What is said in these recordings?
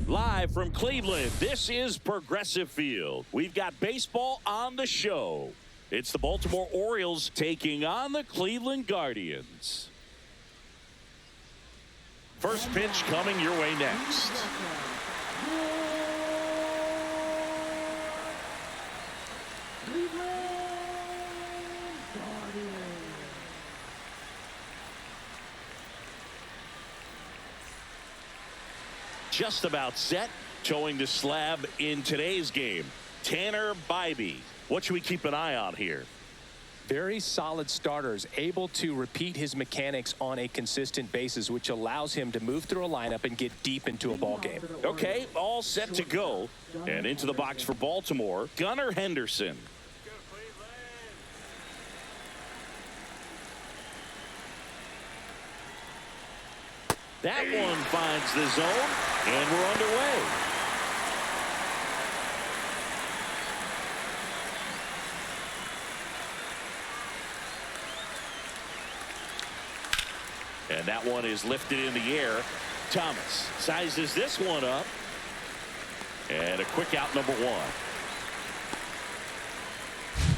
Live from Cleveland, this is Progressive Field. We've got baseball on the show. It's the Baltimore Orioles taking on the Cleveland Guardians. First pitch coming your way next. Just about set, towing the slab in today's game, Tanner Bybee. What should we keep an eye on here? Very solid starters, able to repeat his mechanics on a consistent basis, which allows him to move through a lineup and get deep into a ball game. Okay, all set to go. And into the box for Baltimore, Gunnar Henderson. That one finds the zone, and we're underway. And that one is lifted in the air. Thomas sizes this one up. And a quick out, number one.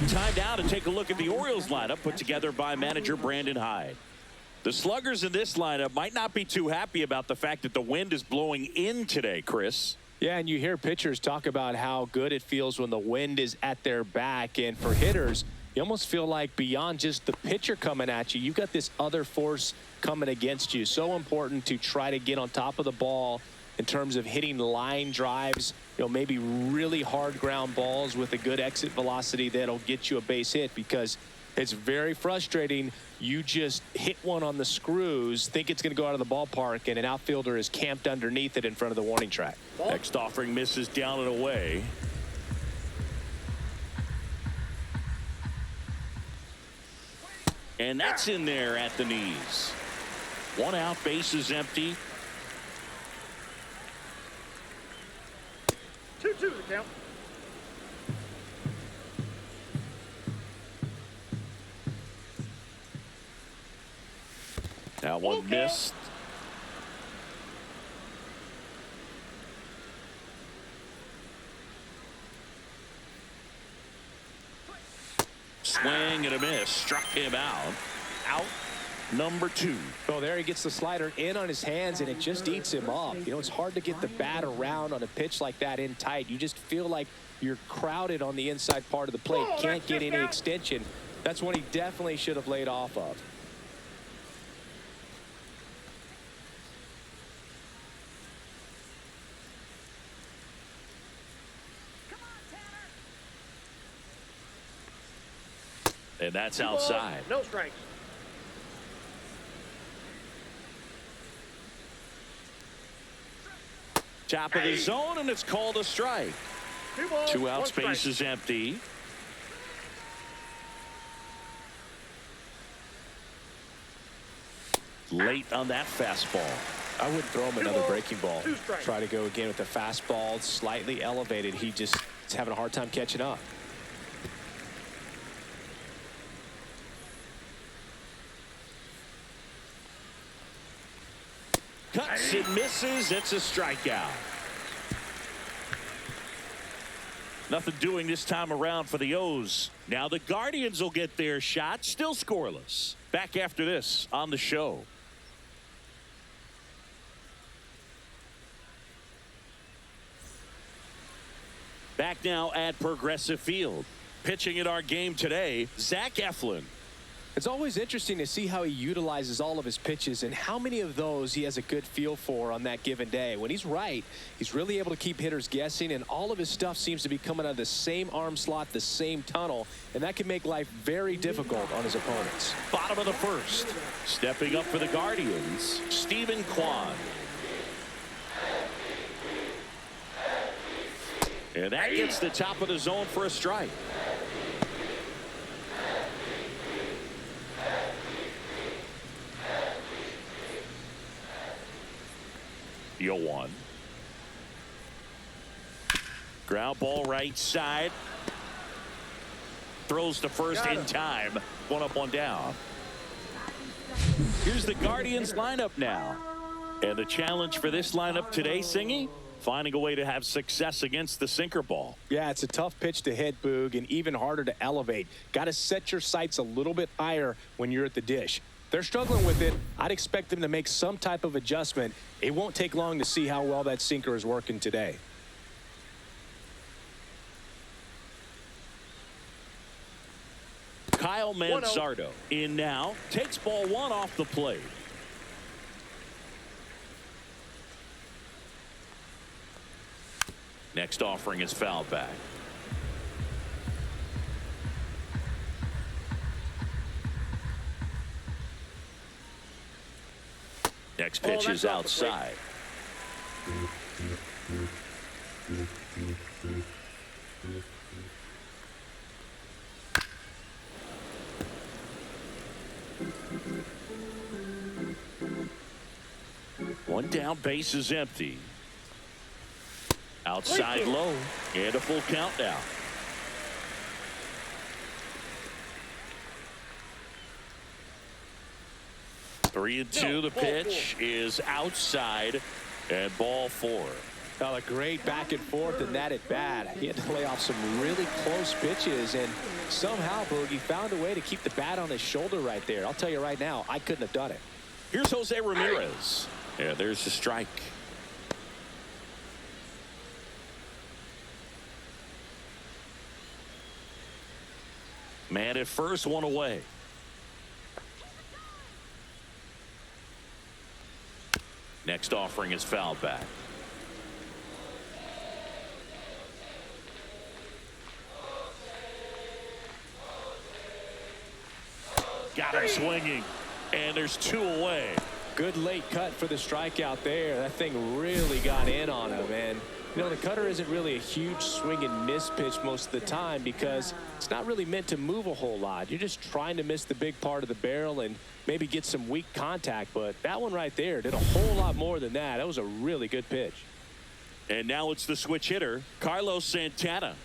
Time now to take a look at the Orioles lineup put together by manager Brandon Hyde. The sluggers in this lineup might not be too happy about the fact that the wind is blowing in today, Chris. Yeah, and you hear pitchers talk about how good it feels when the wind is at their back. And for hitters, you almost feel like beyond just the pitcher coming at you, you've got this other force coming against you. So important to try to get on top of the ball in terms of hitting line drives, maybe really hard ground balls with a good exit velocity that'll get you a base hit, because it's very frustrating. You just hit one on the screws, think it's going to go out of the ballpark, and an outfielder is camped underneath it in front of the warning track. Next offering misses down and away. And that's in there at the knees. One out, base is empty. 2-2 the count. That one missed. Swing and a miss. Struck him out. Out number two. Oh, there he gets the slider in on his hands, and it just eats him up. It's hard to get the bat around on a pitch like that in tight. You just feel like you're crowded on the inside part of the plate. Can't get any extension. That's one he definitely should have laid off of. And that's outside. No strikes. Top of the zone, and it's called a strike. 2 out, space is empty. Late on that fastball. I wouldn't throw him another breaking ball. Try to go again with the fastball, slightly elevated. He just is having a hard time catching up. Cuts and misses. It's a strikeout. Nothing doing this time around for the O's. Now the Guardians will get their shot. Still scoreless. Back after this on the show. Back now at Progressive Field. Pitching in our game today, Zach Eflin. It's always interesting to see how he utilizes all of his pitches and how many of those he has a good feel for on that given day. When he's right, he's really able to keep hitters guessing, and all of his stuff seems to be coming out of the same arm slot, the same tunnel, and that can make life very difficult on his opponents. Bottom of the first. Stepping up for the Guardians, Stephen Kwan. And that gets the top of the zone for a strike. Yo one. Ground ball right side. Throws to first in time. One up, one down. Here's the Guardians lineup now. And the challenge for this lineup today, Singy, finding a way to have success against the sinker ball. Yeah, it's a tough pitch to hit, Boog, and even harder to elevate. Got to set your sights a little bit higher when you're at the dish. They're struggling with it. I'd expect them to make some type of adjustment. It won't take long to see how well that sinker is working today. Kyle Manzardo in now, takes ball one off the plate. Next offering is fouled back. Next pitch is outside. One down, base is empty. Outside low, and a full count now. Three and two, the pitch is outside, and ball four. Well, a great back and forth in that at bat. He had to lay off some really close pitches, and somehow, Boogie found a way to keep the bat on his shoulder right there. I'll tell you right now, I couldn't have done it. Here's Jose Ramirez. Yeah, there's the strike. Man at first, one away. Next offering is fouled back. Got him swinging, and there's two away. Good late cut for the strikeout there. That thing really got in on him, and you know, the cutter isn't really a huge swing and miss pitch most of the time because it's not really meant to move a whole lot. You're just trying to miss the big part of the barrel and maybe get some weak contact, but that one right there did a whole lot more than that. That was a really good pitch. And now it's the switch hitter, Carlos Santana.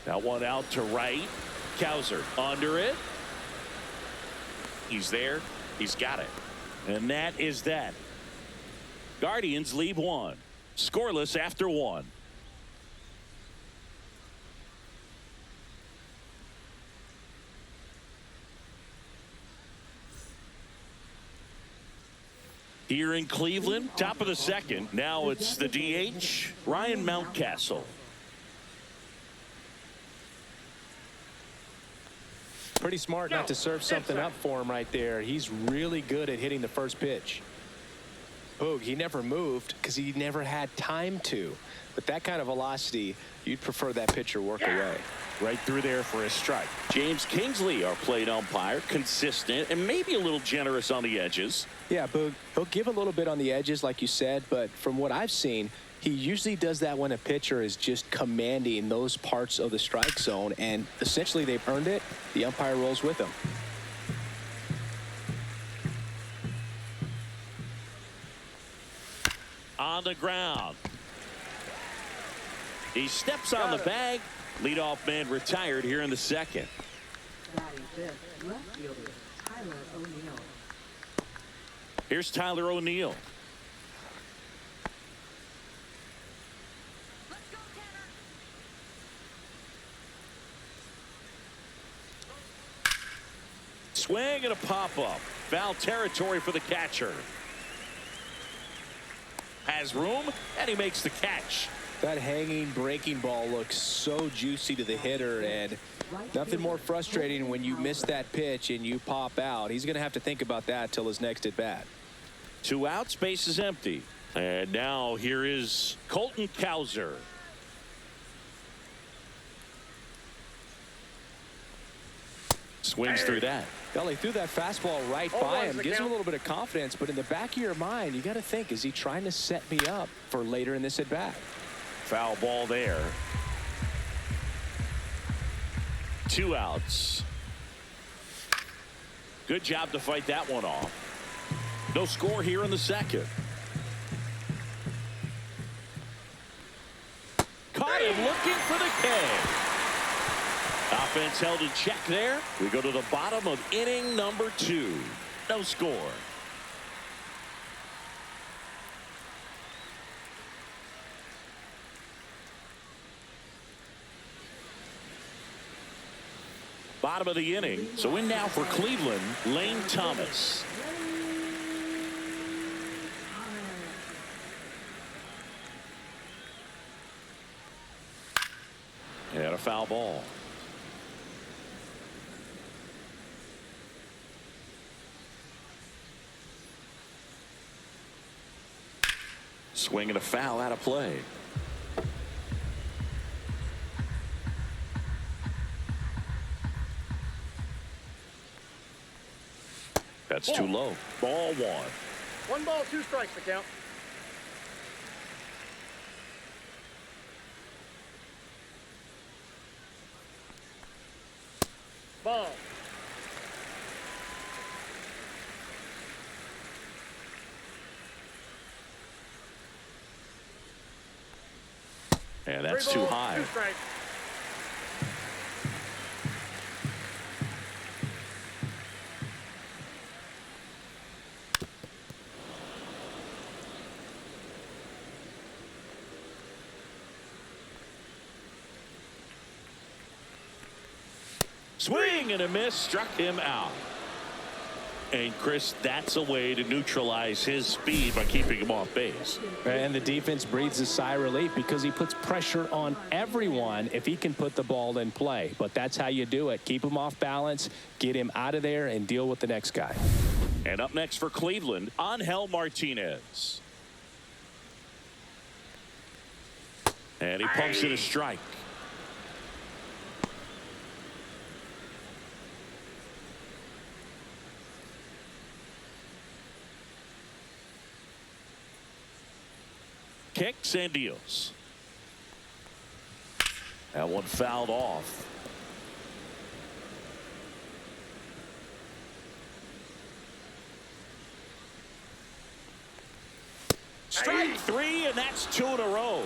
That one out to right. Cowser under it. He's there. He's got it. And that is that. Guardians lead one. Scoreless after one. Here in Cleveland, top of the second. Now it's the DH, Ryan Mountcastle. Pretty smart not to serve something up for him right there. He's really good at hitting the first pitch. Boog, he never moved because he never had time to. But that kind of velocity, you'd prefer that pitcher work away. Right through there for a strike. James Kingsley, our plate umpire, consistent and maybe a little generous on the edges. Yeah, Boog, he'll give a little bit on the edges, like you said, but from what I've seen, he usually does that when a pitcher is just commanding those parts of the strike zone, and essentially they've earned it. The umpire rolls with them. On the ground. He steps on the bag. Leadoff man retired here in the second. Here's Tyler O'Neill. Swing and a pop-up. Foul territory for the catcher. Has room, and he makes the catch. That hanging breaking ball looks so juicy to the hitter, and nothing more frustrating when you miss that pitch and you pop out. He's going to have to think about that till his next at bat. 2 outs, base is empty. And now here is Colton Cowser. Swings through that. Well, he threw that fastball right by him. Gives him a little bit of confidence, but in the back of your mind, you got to think, is he trying to set me up for later in this at bat? Foul ball there. 2 outs. Good job to fight that one off. No score here in the second. Caught him looking for the K. Offense held in check there. We go to the bottom of inning number 2. No score. Bottom of the inning. So in now for Cleveland, Lane Thomas. And a foul ball. Swing and a foul out of play. That's too low. Ball one. 1 ball, 2 strikes, the count. Ball. And that's too high. 2 strikes. Swing and a miss, struck him out. And Chris, that's a way to neutralize his speed by keeping him off base. And the defense breathes a sigh of relief because he puts pressure on everyone if he can put the ball in play. But that's how you do it. Keep him off balance, get him out of there, and deal with the next guy. And up next for Cleveland, Angel Martinez. And he pumps in a strike. Kicks and deals. That one fouled off. Strike 3, and that's 2 in a row.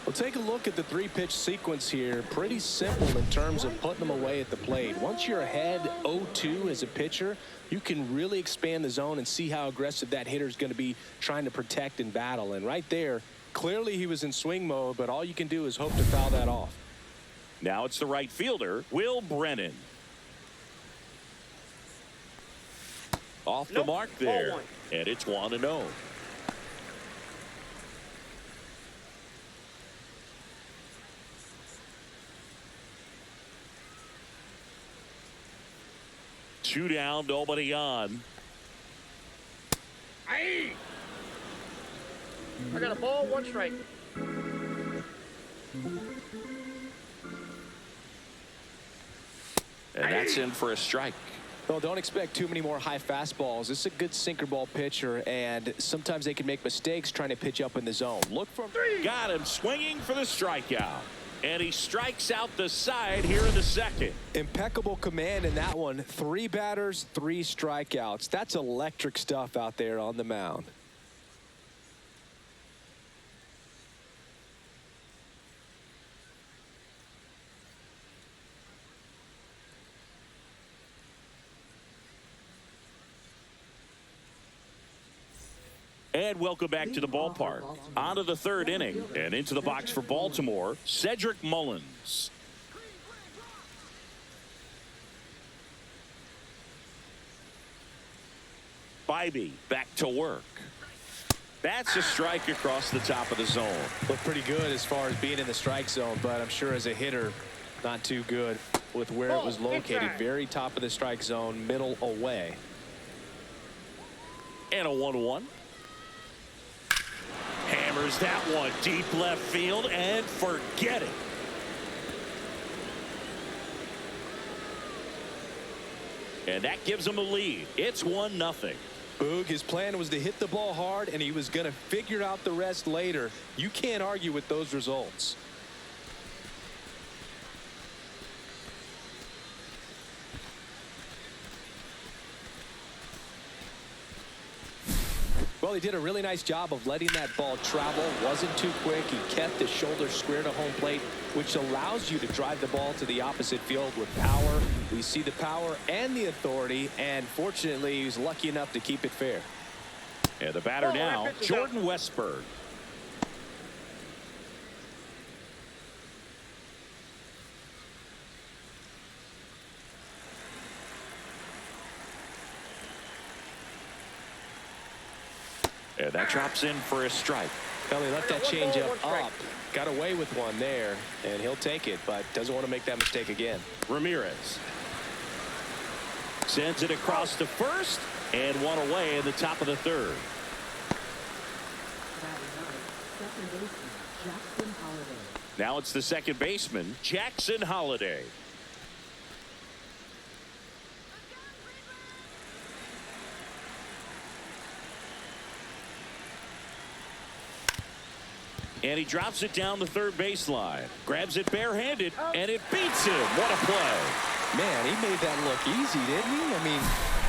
Well, take a look at the 3-pitch sequence here. Pretty simple in terms of putting them away at the plate. Once you're ahead 0-2 as a pitcher, you can really expand the zone and see how aggressive that hitter is going to be trying to protect and battle. And right there, clearly he was in swing mode, but all you can do is hope to foul that off. Now it's the right fielder, Will Brennan. Off the mark there. And it's 1-0. Two down, nobody on. I got a ball, 1 strike. And that's in for a strike. Well, don't expect too many more high fastballs. This is a good sinker ball pitcher, and sometimes they can make mistakes trying to pitch up in the zone. Look for him. Got him swinging for the strikeout. And he strikes out the side here in the second. Impeccable command in that one. 3 batters, 3 strikeouts. That's electric stuff out there on the mound. And welcome back to the ballpark. On to the 3rd inning. And into the box for Baltimore, Cedric Mullins. Bybee back to work. That's a strike across the top of the zone. Looked pretty good as far as being in the strike zone, but I'm sure as a hitter, not too good with where it was located. Very top of the strike zone, middle away. And a 1-1. Hammers that one deep left field and forget it. And that gives them a lead. It's 1-0. Boog, his plan was to hit the ball hard, and he was going to figure out the rest later. You can't argue with those results. Well, he did a really nice job of letting that ball travel. Wasn't too quick. He kept his shoulder square to home plate, which allows you to drive the ball to the opposite field with power. We see the power and the authority, and fortunately, he was lucky enough to keep it fair. And the batter now, Jordan Westburg. And that drops in for a strike. Well, he left that changeup up. Got away with one there, and he'll take it, but doesn't want to make that mistake again. Ramirez sends it across to first, and one away in the top of the third. Now it's the second baseman, Jackson Holliday. And he drops it down the third baseline. Grabs it barehanded, and it beats him. What a play. Man, he made that look easy, didn't he? I mean,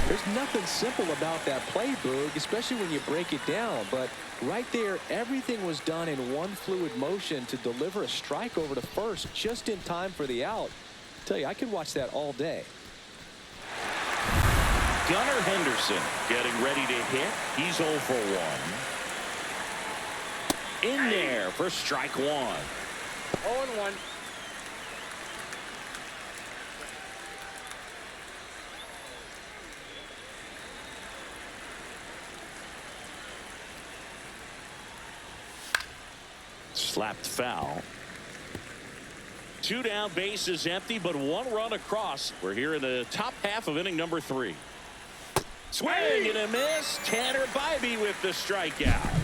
there's nothing simple about that play, Boog, especially when you break it down. But right there, everything was done in one fluid motion to deliver a strike over to first just in time for the out. I tell you, I could watch that all day. Gunnar Henderson getting ready to hit. He's 0 for 1. In there for strike 1. 0-1. Slapped foul. 2 down, bases empty, but 1 run across. We're here in the top half of inning number 3. Swing and a miss. Tanner Bybee with the strikeout.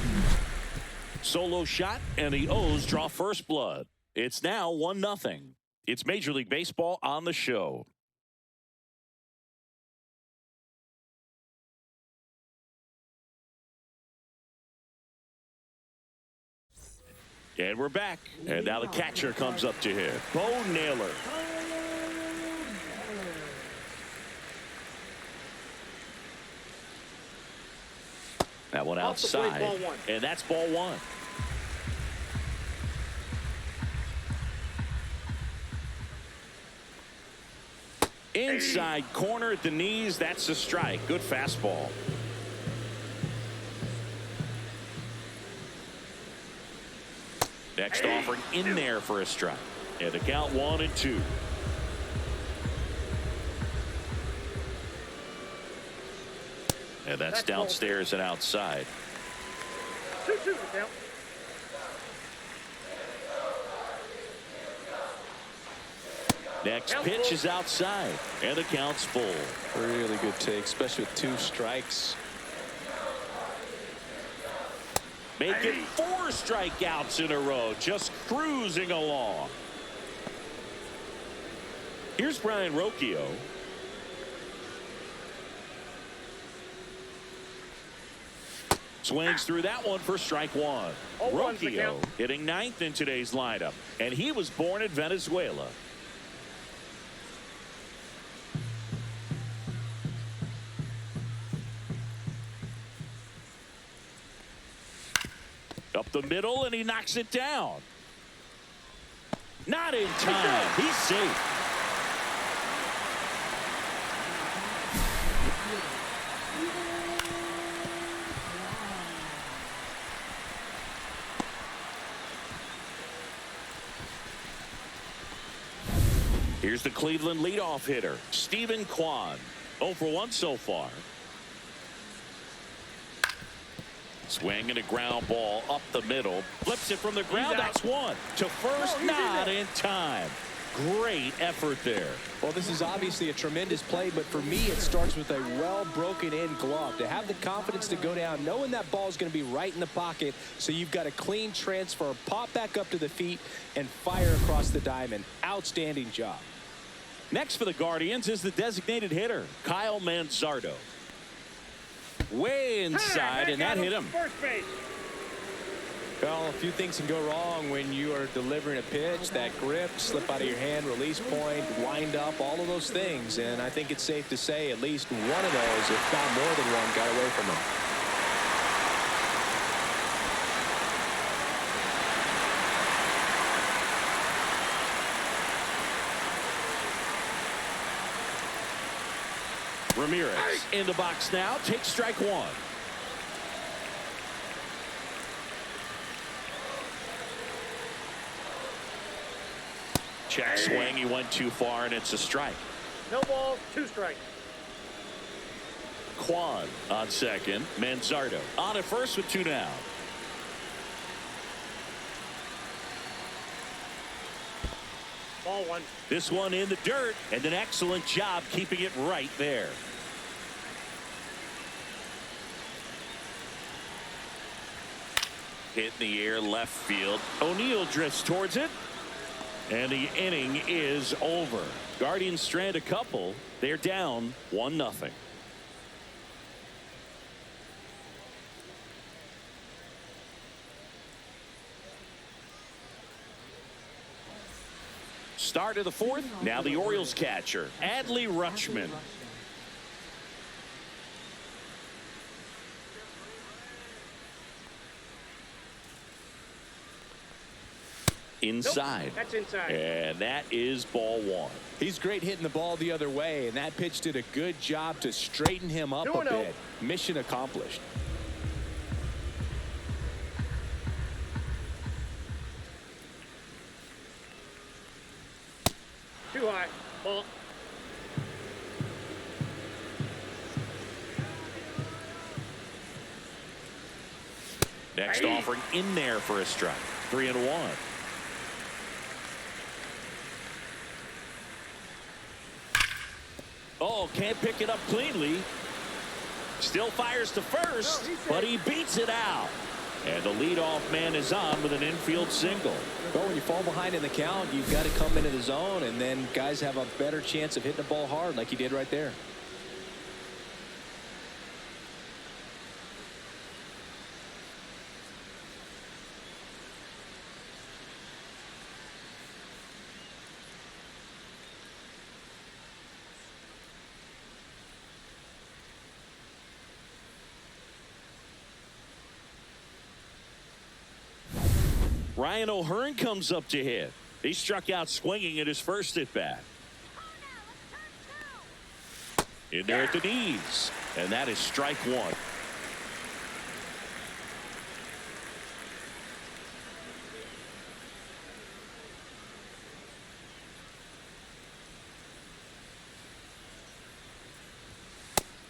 Solo shot, and the O's draw first blood. It's now 1-0. It's Major League Baseball on the show. And we're back. And now the catcher comes up to hit. Bo Naylor. That one outside. And that's ball 1. Inside corner at the knees. That's a strike. Good fastball. Next offering in there for a strike. And the count 1-2. And that's downstairs and outside. 2-2 the count. Next pitch is outside, and the count's full. Really good take, especially with 2 strikes. Making 4 strikeouts in a row, just cruising along. Here's Brian Rocchio. Swings through that one for strike 1. Rocchio hitting 9th in today's lineup, and he was born in Venezuela. Up the middle, and he knocks it down. Not in time. He's safe. Here's the Cleveland leadoff hitter, Stephen Kwan. 0 for 1 so far. Swing and a ground ball up the middle. Flips it from the ground. That's 1. To first, not in time. Great effort there. Well, this is obviously a tremendous play, but for me, it starts with a well broken in glove. To have the confidence to go down, knowing that ball is going to be right in the pocket, so you've got a clean transfer, pop back up to the feet, and fire across the diamond. Outstanding job. Next for the Guardians is the designated hitter, Kyle Manzardo. Way inside, and that hit him. First base. Well, a few things can go wrong when you are delivering a pitch. That grip, slip out of your hand, release point, wind up, all of those things. And I think it's safe to say at least one of those, if not more than one, got away from him. Ramirez in the box now, takes strike 1. Check swing, he went too far, and it's a strike. No balls, 2 strikes. Kwan on second. Manzardo on at first with 2 down. Ball 1. This one in the dirt, and an excellent job keeping it right there. Hit in the air left field. O'Neill drifts towards it, and the inning is over. Guardians strand a couple. They're down 1-0. Start of the 4th. Now the Orioles catcher, Adley Rutschman. Inside. Nope, that's inside. And that is ball 1. He's great hitting the ball the other way, and that pitch did a good job to straighten him up a bit. Mission accomplished. Too high. Ball. Next offering in there for a strike. 3-1. Oh, can't pick it up cleanly. Still fires to first, but he beats it out. And the leadoff man is on with an infield single. Well, when you fall behind in the count, you've got to come into the zone, and then guys have a better chance of hitting the ball hard like he did right there. Ryan O'Hearn comes up to hit. He struck out swinging at his first at bat. In there at the knees, and that is strike 1.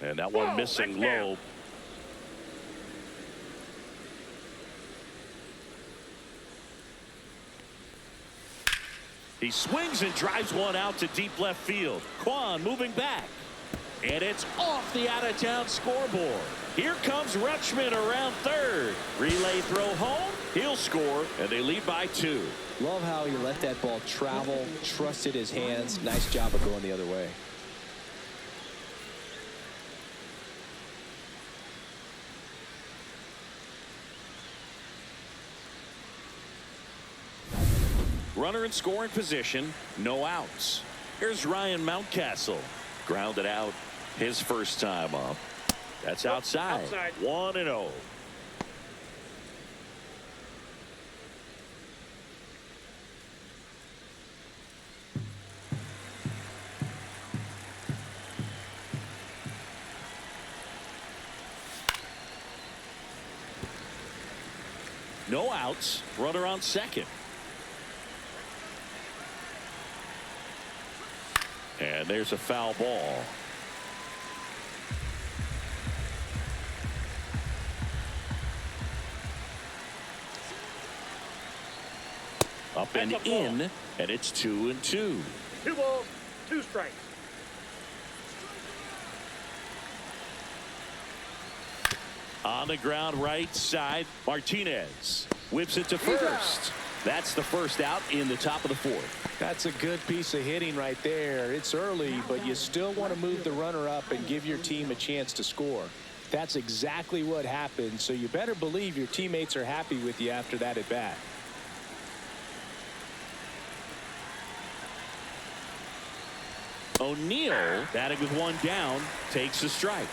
And that one missing low. He swings and drives one out to deep left field. Kwan moving back. And it's off the out-of-town scoreboard. Here comes Rutschman around third. Relay throw home. He'll score, and they lead by 2. Love how he let that ball travel, trusted his hands. Nice job of going the other way. Runner in scoring position, no outs. Here's Ryan Mountcastle. Grounded out his first time up. That's outside. 1-0. No outs. Runner on second. And there's a foul ball. Up and in, and it's 2-2. 2 balls, 2 strikes. On the ground right side, Martinez whips it to first. That's the first out in the top of the 4th. That's a good piece of hitting right there. It's early, but you still want to move the runner up and give your team a chance to score. That's exactly what happened, so you better believe your teammates are happy with you after that at bat. O'Neill, batting with 1 down, takes a strike.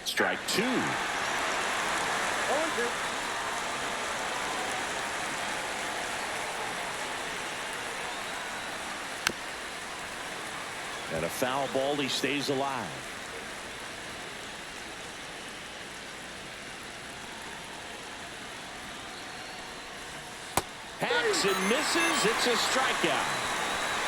Strike 2. 0-2. And a foul ball, he stays alive. Hacks and misses. It's a strikeout.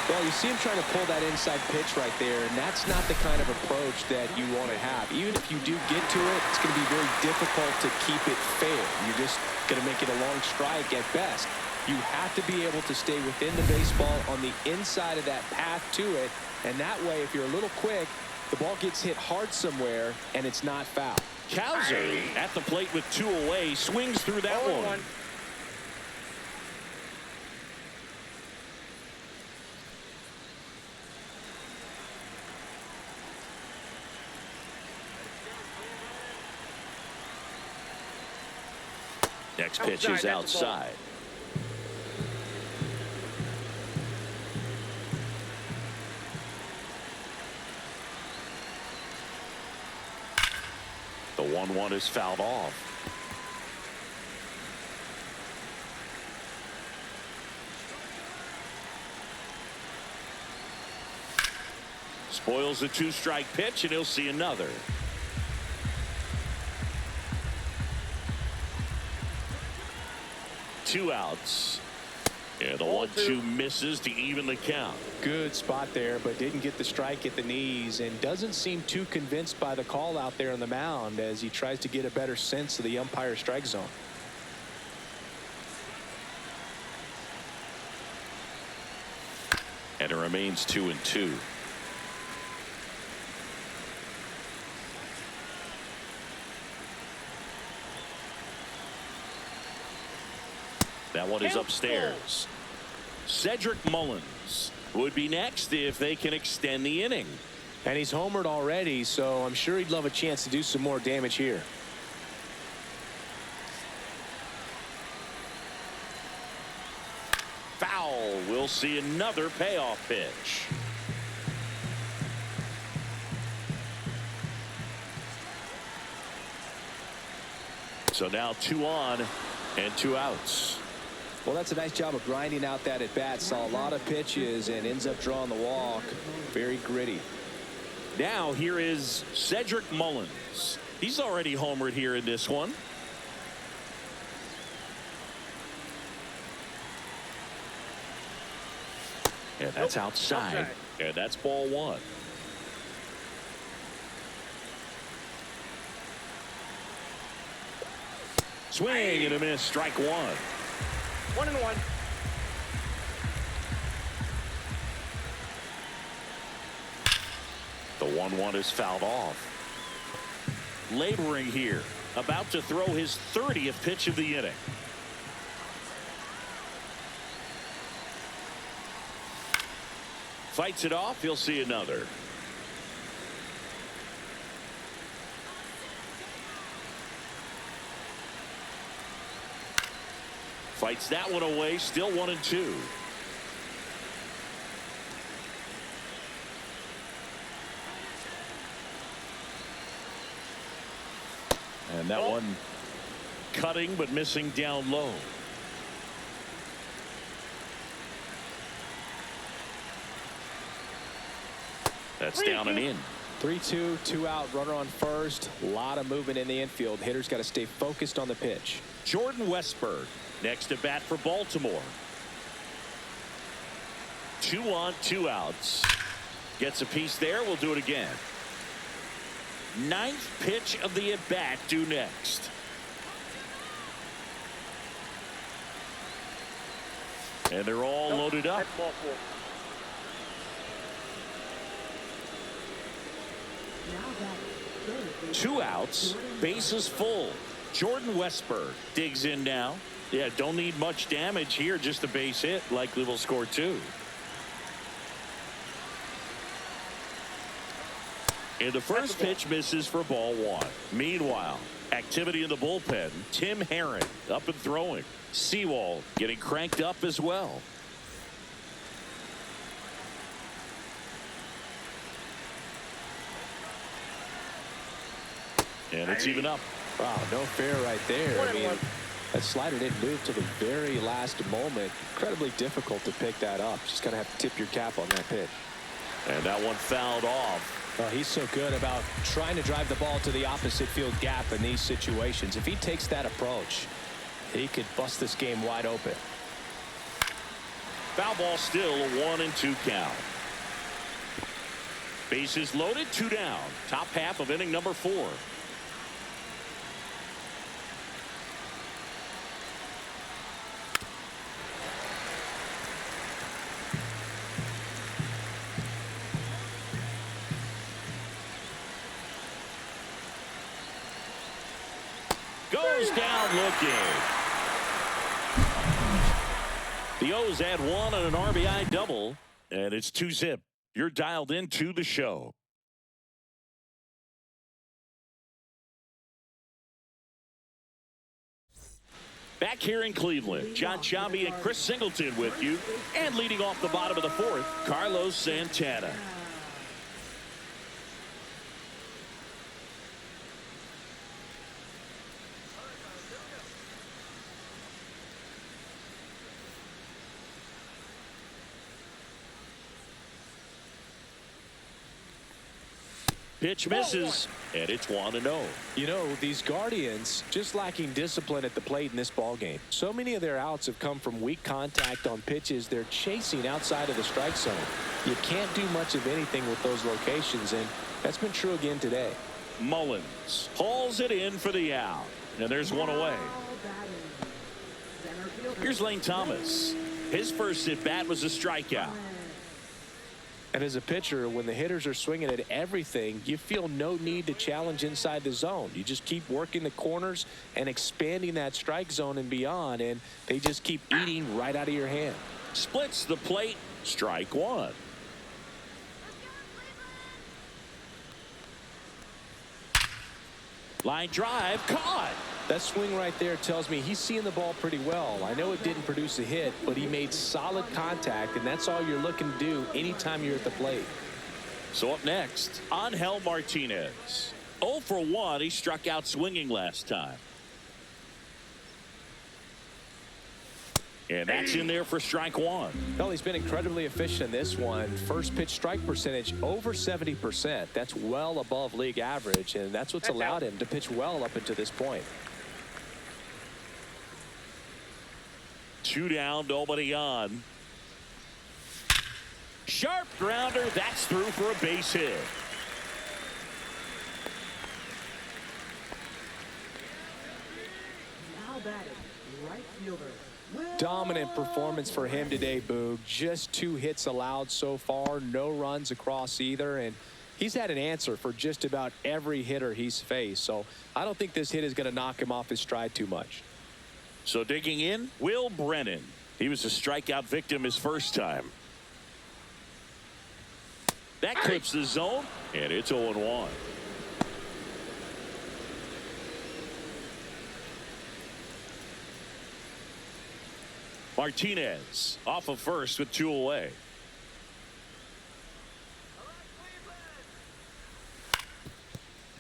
Well, you see him trying to pull that inside pitch right there, and that's not the kind of approach that you want to have. Even if you do get to it, it's going to be very difficult to keep it fair. You're just going to make it a long strike at best. You have to be able to stay within the baseball on the inside of that path to it, and that way, if you're a little quick, the ball gets hit hard somewhere, and it's not foul. Cowser at the plate with 2 away, swings through that one. Next pitch is outside. The 1-1 is fouled off. Spoils the 2-strike pitch, and he'll see another. Two outs. And the 1-2 misses to even the count. Good spot there, but didn't get the strike at the knees, and doesn't seem too convinced by the call out there on the mound as he tries to get a better sense of the umpire strike zone. And it remains 2-2. That one is upstairs. Cedric Mullins would be next if they can extend the inning. And he's homered already, so I'm sure he'd love a chance to do some more damage here. Foul. We'll see another payoff pitch. So now 2 on and 2 outs. Well, that's a nice job of grinding out that at-bat. Saw a lot of pitches and ends up drawing the walk. Very gritty. Now here is Cedric Mullins. He's already homered here in this one. And that's outside. And that's ball 1. Swing and a miss. Strike 1. 1-1. The 1-1 is fouled off. Laboring here, about to throw his 30th pitch of the inning. Fights it off. He'll see another. Fights that one away. Still 1-2. And that one cutting but missing down low. That's down and in. 3-2, 2 out, runner on first. A lot of movement in the infield. Hitter's got to stay focused on the pitch. Jordan Westberg next to bat for Baltimore. 2 on, 2 outs. Gets a piece there. We'll do it again. 9th pitch of the at-bat due next. And they're all loaded up. 2 outs, bases full. Jordan Westberg digs in now. Yeah, don't need much damage here, just a base hit. Likely will score 2. And the first pitch misses for ball 1. Meanwhile, activity in the bullpen. Tim Herron up and throwing. Sewald getting cranked up as well. And it's even up. Wow, no fair right there. I mean, that slider didn't move to the very last moment. Incredibly difficult to pick that up. Just going to have to tip your cap on that pitch. And that one fouled off. Well, he's so good about trying to drive the ball to the opposite field gap in these situations. If he takes that approach, he could bust this game wide open. Foul ball, still a 1-2 count. Bases loaded, 2 down. Top half of inning number 4. Goes down looking. The O's add 1 on an RBI double, and it's 2-zip. You're dialed into the show. Back here in Cleveland, John Sciambi and Chris Singleton with you. And leading off the bottom of the 4th, Carlos Santana. Pitch misses, and it's 1-0. You know, these Guardians just lacking discipline at the plate in this ballgame. So many of their outs have come from weak contact on pitches they're chasing outside of the strike zone. You can't do much of anything with those locations, and that's been true again today. Mullins hauls it in for the out, and there's one away. Here's Lane Thomas. His first at-bat was a strikeout. And as a pitcher, when the hitters are swinging at everything, you feel no need to challenge inside the zone. You just keep working the corners and expanding that strike zone and beyond, and they just keep eating right out of your hand. Splits the plate, strike 1. Line drive, caught. That swing right there tells me he's seeing the ball pretty well. I know it didn't produce a hit, but he made solid contact, and that's all you're looking to do anytime you're at the plate. So up next, Angel Martinez. 0 for 1. He struck out swinging last time. And that's in there for strike 1. Well, he's been incredibly efficient in this one. First pitch strike percentage over 70%. That's well above league average, and that's what's allowed him to pitch well up until this point. 2 down, nobody on. Sharp grounder. That's through for a base hit. Now batting, right fielder. Dominant performance for him today, Boog. Just 2 hits allowed so far, no runs across either, and he's had an answer for just about every hitter he's faced. So I don't think this hit is going to knock him off his stride too much. So digging in, Will Brennan. He was a strikeout victim his first time. That clips the zone, and it's 0-1. Martinez off of first with 2 away.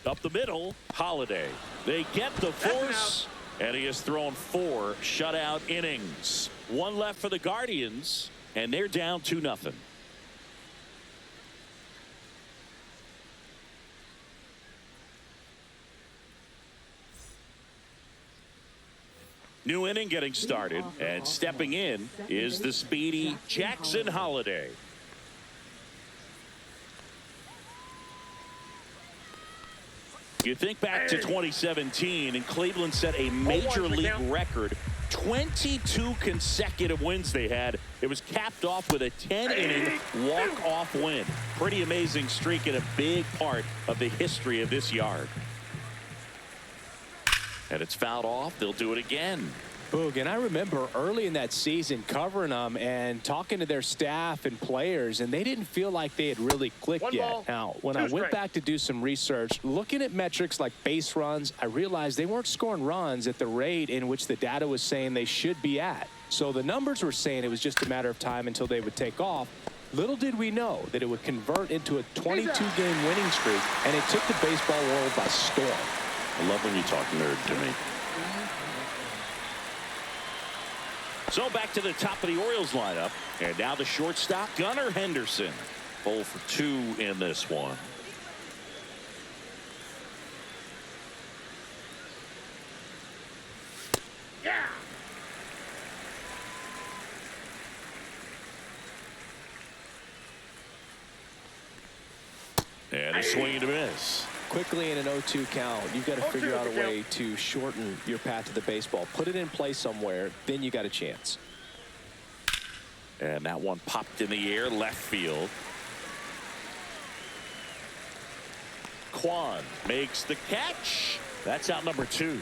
Up the middle, Holiday. They get the force, and he has thrown 4 shutout innings. 1 left for the Guardians, and they're down 2-0. New inning getting started, and stepping in is the speedy Jackson Holiday. You think back to 2017, and Cleveland set a major league record. 22 consecutive wins they had. It was capped off with a 10-inning walk-off win. Pretty amazing streak and a big part of the history of this yard. And it's fouled off. They'll do it again. Boog, and I remember early in that season covering them and talking to their staff and players, and they didn't feel like they had really clicked yet. Now, when I went back to do some research, looking at metrics like base runs, I realized they weren't scoring runs at the rate in which the data was saying they should be at. So the numbers were saying it was just a matter of time until they would take off. Little did we know that it would convert into a 22-game winning streak, and it took the baseball world by storm. I love when you talk nerd to me. So back to the top of the Orioles lineup. And now the shortstop, Gunnar Henderson. 0 for 2 in this one. And a swing and a miss. Quickly in an 0-2 count, you've got to figure out a way to shorten your path to the baseball. Put it in play somewhere, then you got a chance. And that one popped in the air, left field. Kwan makes the catch. That's out number 2.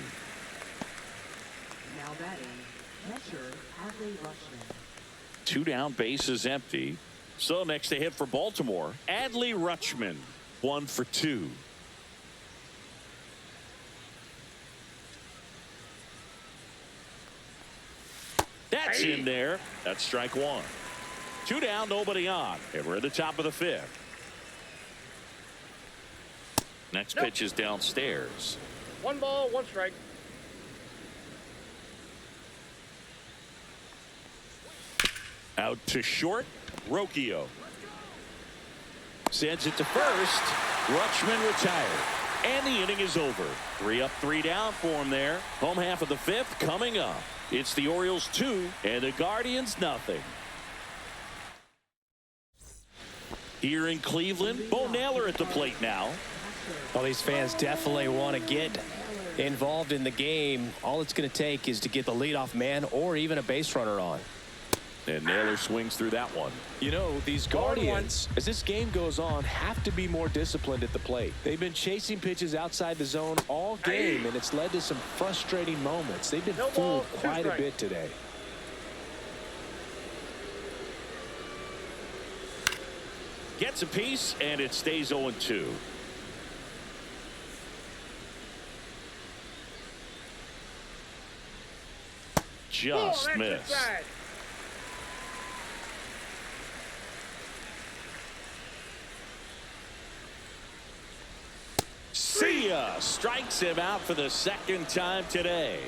Now batting, catcher Adley Rutschman. 2 down, bases empty. So next to hit for Baltimore, Adley Rutschman, 1 for 2. That's in there. That's strike 1. 2 down, nobody on. And we're at the top of the 5th. Next pitch is downstairs. 1 ball, 1 strike. Out to short, Rocchio. Sends it to first. Rutschman retired. And the inning is over. 3 up, 3 down for him there. Home half of the 5th coming up. It's the Orioles 2 and the Guardians nothing. Here in Cleveland, Bo Naylor at the plate now. Well, these fans definitely want to get involved in the game. All it's going to take is to get the leadoff man or even a base runner on. And Naylor swings through that one. You know, these Guardians, as this game goes on, have to be more disciplined at the plate. They've been chasing pitches outside the zone all game, and it's led to some frustrating moments. They've been fooled quite a bit today. Gets a piece, and it stays 0-2. Just missed. See ya! Strikes him out for the 2nd time today.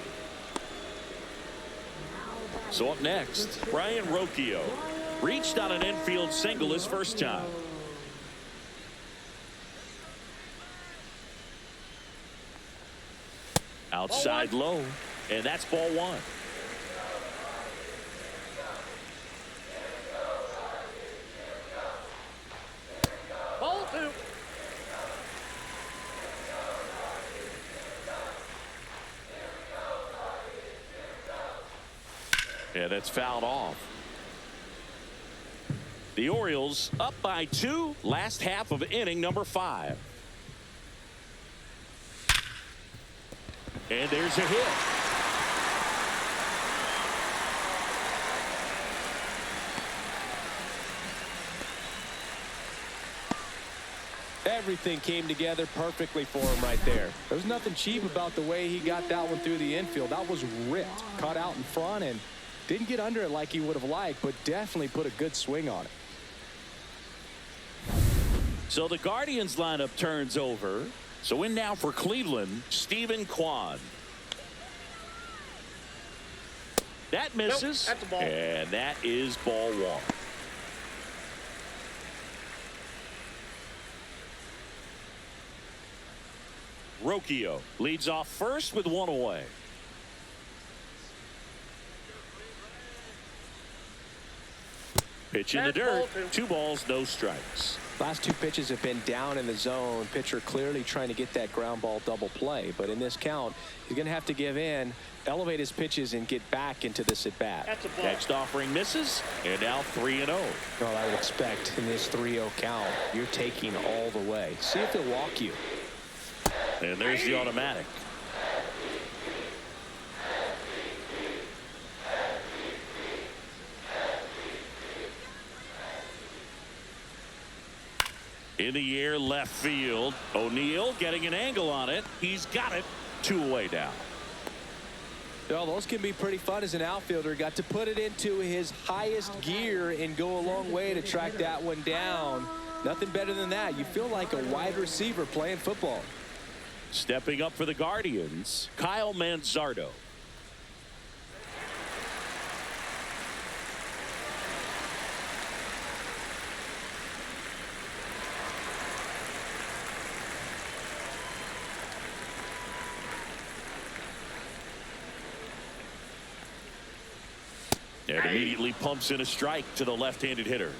So up next, Brian Rocchio reached on an infield single his first time. Outside low, and that's ball 1. Ball 2. Yeah, that's fouled off. The Orioles up by 2, last half of inning number 5. And there's a hit. Everything came together perfectly for him right there. There was nothing cheap about the way he got that one through the infield. That was ripped, caught out in front, and didn't get under it like he would have liked, but definitely put a good swing on it. So the Guardians lineup turns over. So in now for Cleveland, Stephen Kwan. That misses. Nope, that's a ball. And that is ball 1. Rocchio leads off first with 1 away. Pitch in the dirt. 2 balls, no strikes. Last 2 pitches have been down in the zone. Pitcher clearly trying to get that ground ball double play. But in this count, he's going to have to give in, elevate his pitches, and get back into this at bat. That's a ball. Next offering misses, and now 3-0. Well, I would expect in this 3-0 count, you're taking all the way. See if he'll walk you. And there's the automatic. In the air, left field. O'Neill getting an angle on it. He's got it. 2 away now. Well, those can be pretty fun as an outfielder. Got to put it into his highest gear and go a long way to track that one down. Nothing better than that. You feel like a wide receiver playing football. Stepping up for the Guardians, Kyle Manzardo. And immediately pumps in a strike to the left-handed hitter.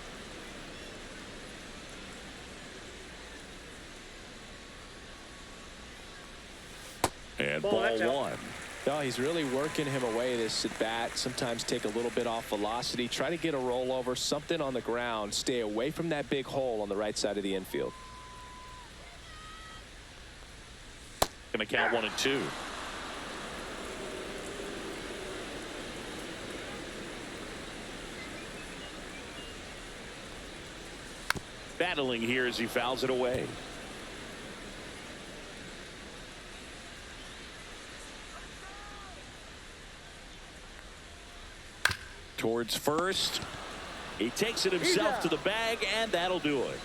And Ball, ball that's out. one. No, he's really working him away, this at bat. Sometimes take a little bit off velocity. Try to get a rollover, something on the ground. Stay away from that big hole on the right side of the infield. Going to count 1-2. Battling here as he fouls it away. Towards first. He takes it himself to the bag, and that'll do it.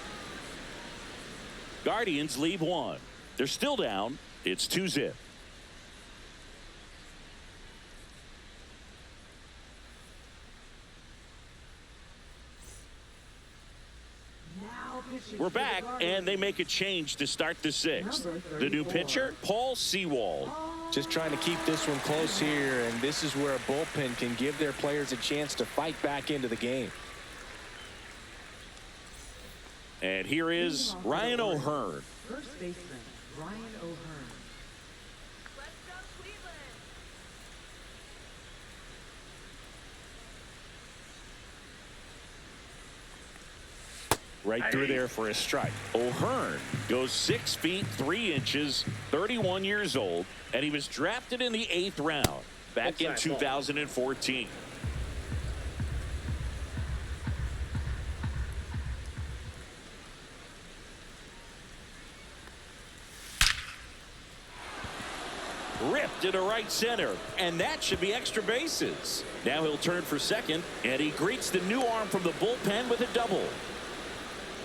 Guardians leave one. They're still down. It's 2-zip. We're back, and they make a change to start the sixth. The new pitcher, Paul Sewald. Just trying to keep this one close here, and this is where a bullpen can give their players a chance to fight back into the game. And here is Ryan O'Hearn. First baseman, Ryan O'Hearn. Right through there for a strike. O'Hearn goes 6 feet 3 inches, 31 years old, and he was drafted in the 8th round back in 2014. Ripped into right center, and that should be extra bases. Now he'll turn for second, and he greets the new arm from the bullpen with a double.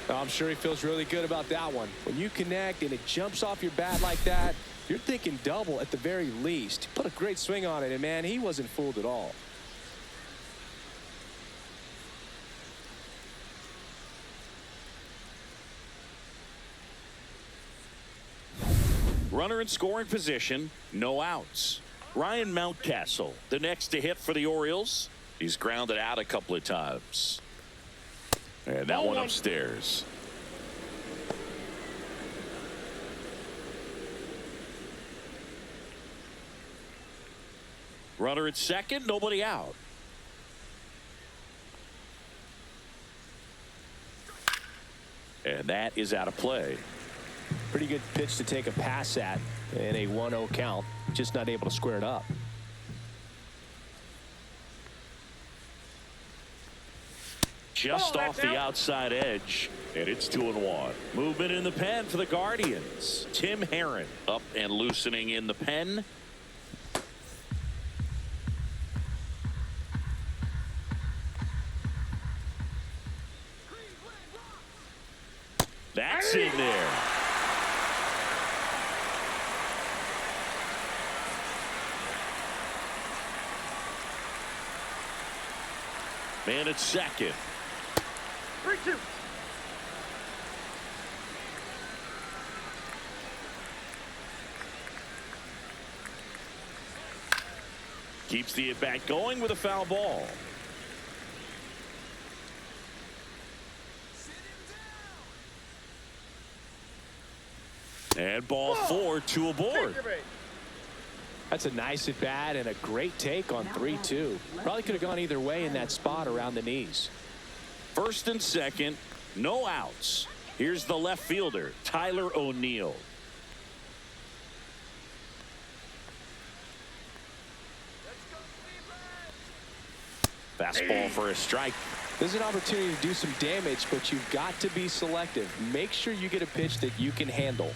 I'm sure he feels really good about that one. When you connect and it jumps off your bat like that, you're thinking double at the very least. He put a great swing on it, and man, he wasn't fooled at all. Runner in scoring position, no outs. Ryan Mountcastle, the next to hit for the Orioles. He's grounded out a couple of times. And that one upstairs. Runner at second, nobody out. And that is out of play. Pretty good pitch to take a pass at in a 1-0 count. Just not able to square it up. Just off the outside edge, and it's 2-1. Movement in the pen for the Guardians. Tim Herron up and loosening in the pen. That's in there. Man at second. 3-2. Keeps the at-bat going with a foul ball. And ball 4, 2 aboard. That's a nice at bat and a great take on 3-2. Probably could have gone either way in that spot around the knees. First and second, no outs. Here's the left fielder, Tyler O'Neill. Fastball for a strike. There's an opportunity to do some damage, but you've got to be selective. Make sure you get a pitch that you can handle.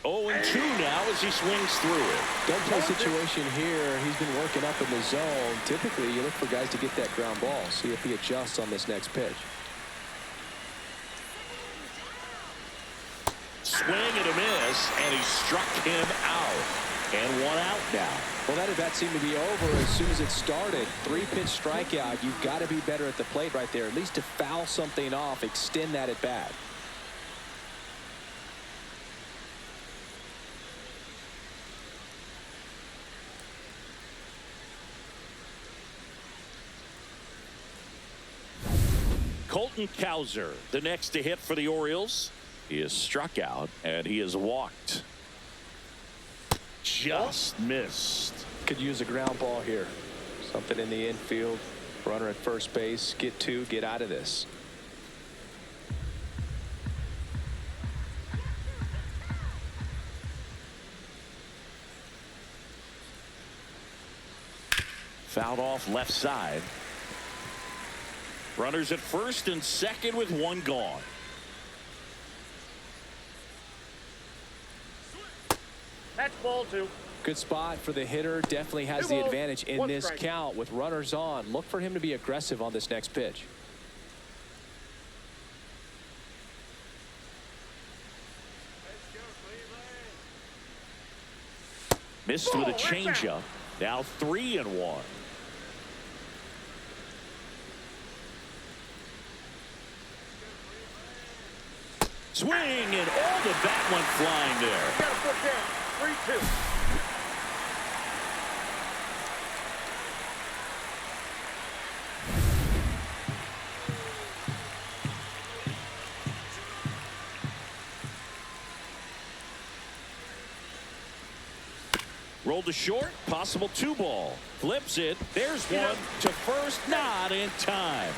0-2 now as he swings through it. Don't play situation here. He's been working up in the zone. Typically, you look for guys to get that ground ball. See if he adjusts on this next pitch. Swing and a miss, and he struck him out. And 1 out now. Well, that at bat seemed to be over as soon as it started. 3-pitch strikeout. You've got to be better at the plate right there. At least to foul something off, extend that at bat. Colton Cowser, the next to hit for the Orioles. He is struck out, and he is walked. Just missed. Could use a ground ball here. Something in the infield. Runner at first base. Get two. Get out of this. Fouled off left side. Runners at first and second with one gone. That's ball two. Good spot for the hitter. Definitely has the advantage in this count with runners on. Look for him to be aggressive on this next pitch. Missed with a changeup. Now 3-1. Swing, and all the bat went flying there. Got a foot down. 3-2. Rolled to short, possible 2-ball. Flips it. There's one to first, not in time.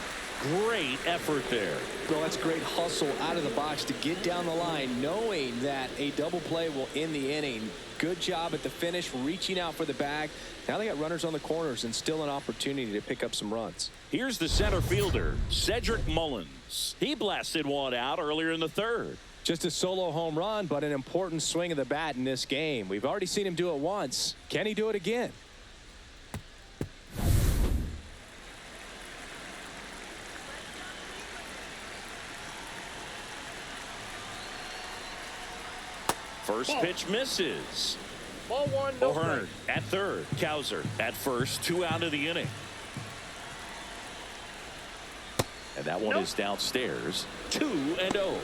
Great effort there. Well, that's great hustle out of the box to get down the line, knowing that a double play will end the inning. Good job at the finish, reaching out for the bag. Now they got runners on the corners and still an opportunity to pick up some runs. Here's the center fielder, Cedric Mullins. He blasted one out earlier in the third. Just a solo home run, but an important swing of the bat in this game. We've already seen him do it once. Can he do it again? First pitch misses. Ball one, no O'Hearn strike. at third. Cowser at first. 2 out of the inning. And that one is downstairs. 2-0.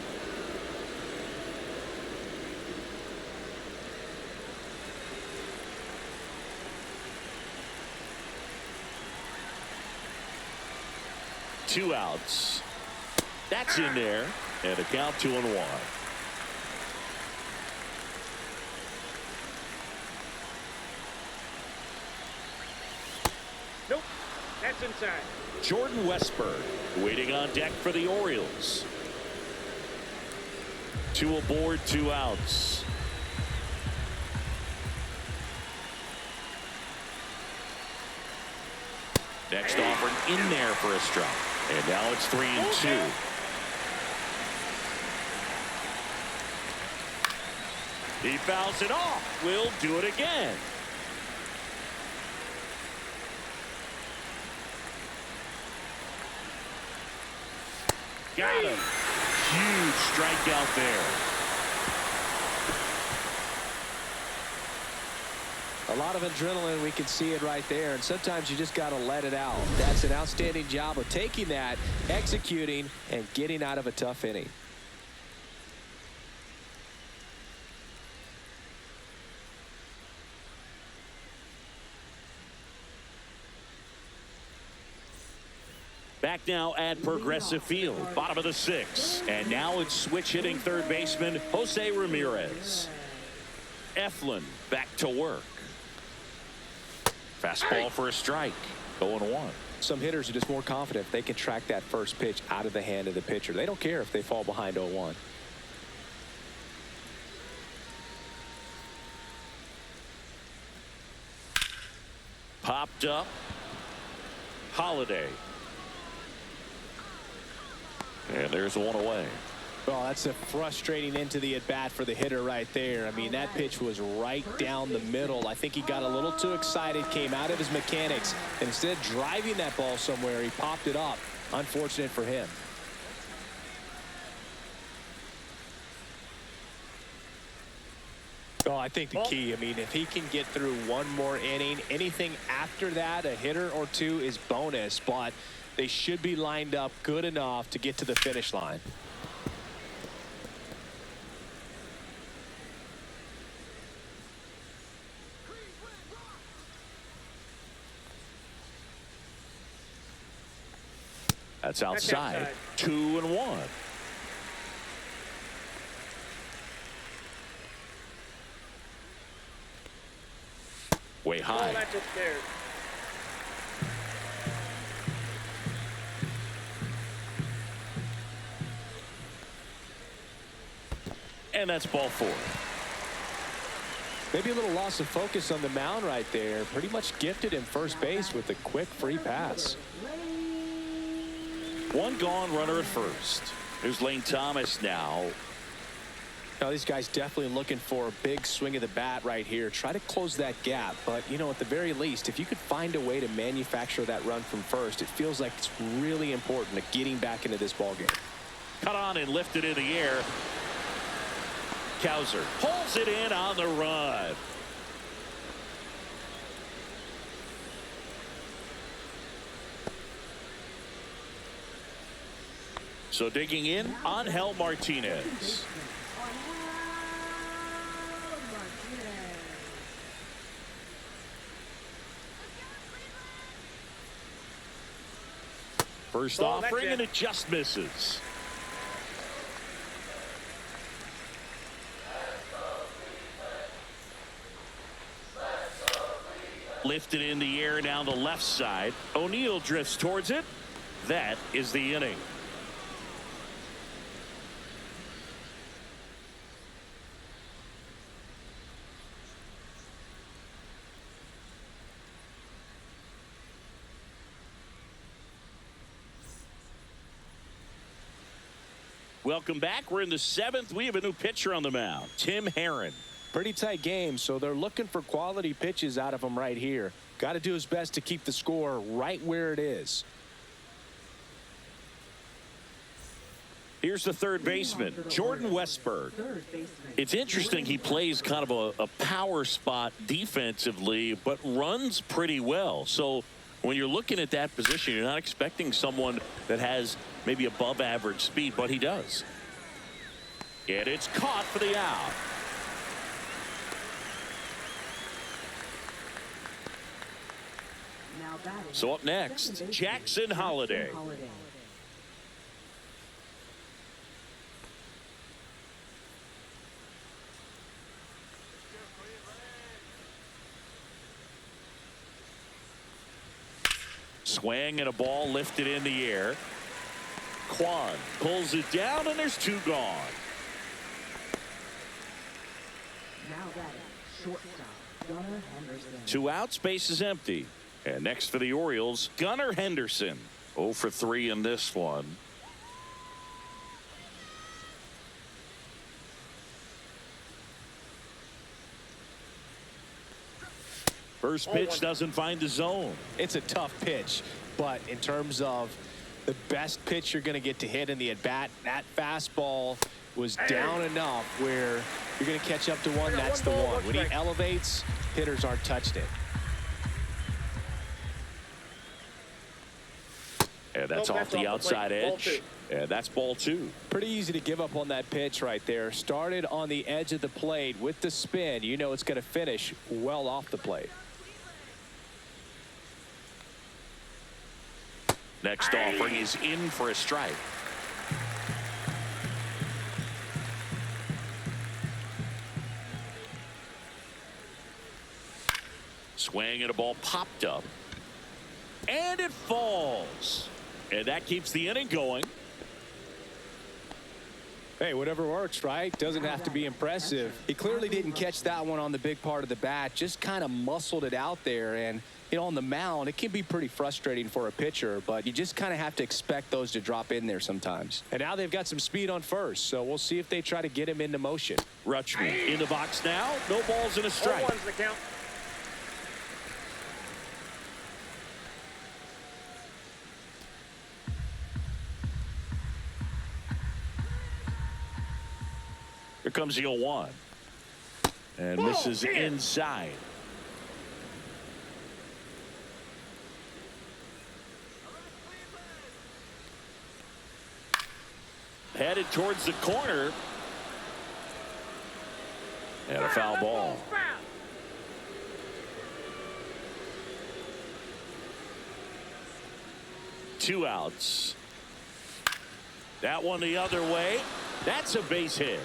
Two outs. That's in there. And a count 2-1. Nope. That's inside. Jordan Westburg waiting on deck for the Orioles. 2 aboard, 2 outs. Next offering in there for a strike. And now it's 3-2. He fouls it off. We'll do it again. Got him. Huge strikeout there. A lot of adrenaline, we can see it right there, and sometimes you just got to let it out. That's an outstanding job of taking that, executing, and getting out of a tough inning. Back now at Progressive Field, bottom of the 6th. And now it's switch hitting third baseman Jose Ramirez. Eflin back to work. Fastball for a strike. 0-1. Some hitters are just more confident if they can track that first pitch out of the hand of the pitcher. They don't care if they fall behind 0-1. Popped up. Holiday. And there's one away. Well, that's a frustrating into the at-bat for the hitter right there. I mean, that pitch was right down the middle. I think he got a little too excited, came out of his mechanics, and instead of driving that ball somewhere, he popped it up. Unfortunate for him. Oh, I think the key, I mean, if he can get through one more inning, anything after that, a hitter or two is bonus, but they should be lined up good enough to get to the finish line. That That's outside. 2-1. Way high. Oh, that's upstairs. And that's ball 4. Maybe a little loss of focus on the mound right there. Pretty much gifted in first base with a quick free pass. One gone, runner at first. There's Lane Thomas now. Now, these guys definitely looking for a big swing of the bat right here. Try to close that gap. But, you know, at the very least, if you could find a way to manufacture that run from first, it feels like it's really important to getting back into this ballgame. Cut on and lifted in the air. Cowser pulls it in on the run. So digging in, Angel Martinez. First offering, and it just misses. Lifted in the air down the left side. O'Neill drifts towards it. That is the inning. Welcome back. We're in the 7th. We have a new pitcher on the mound, Tim Herron. Pretty tight game, so they're looking for quality pitches out of him right here. Got to do his best to keep the score right where it is. Here's the third baseman, Jordan Westberg. It's interesting, he plays kind of a power spot defensively, but runs pretty well. So when you're looking at that position, you're not expecting someone that has maybe above average speed, but he does. And it's caught for the out. So up next, Jackson Holiday. Swing and a ball lifted in the air. Kwan pulls it down, and there's 2 gone. Now batting, shortstop, Gunnar Henderson. 2 outs, base is empty. And next for the Orioles, Gunnar Henderson. 0 for 3 in this one. First pitch doesn't find the zone. It's a tough pitch, but in terms of the best pitch you're going to get to hit in the at-bat, that fastball was down enough where you're going to catch up to one. That's the one. When he elevates, hitters aren't touched it. And that's off the outside edge. And that's ball 2. Pretty easy to give up on that pitch right there. Started on the edge of the plate with the spin. You know it's going to finish well off the plate. Next offering is in for a strike. Swing and a ball popped up. And it falls. And that keeps the inning going. Hey, whatever works, right? Doesn't have to be impressive. He clearly didn't catch that one on the big part of the bat. Just kind of muscled it out there. And, you know, on the mound, it can be pretty frustrating for a pitcher, but you just kind of have to expect those to drop in there sometimes. And now they've got some speed on first, so we'll see if they try to get him into motion. Rutschman in the box now. No balls and a strike. 0-1's the count. Here comes the 0-1. And misses inside. Headed towards the corner. And a foul ball. 2 outs. That one the other way. That's a base hit.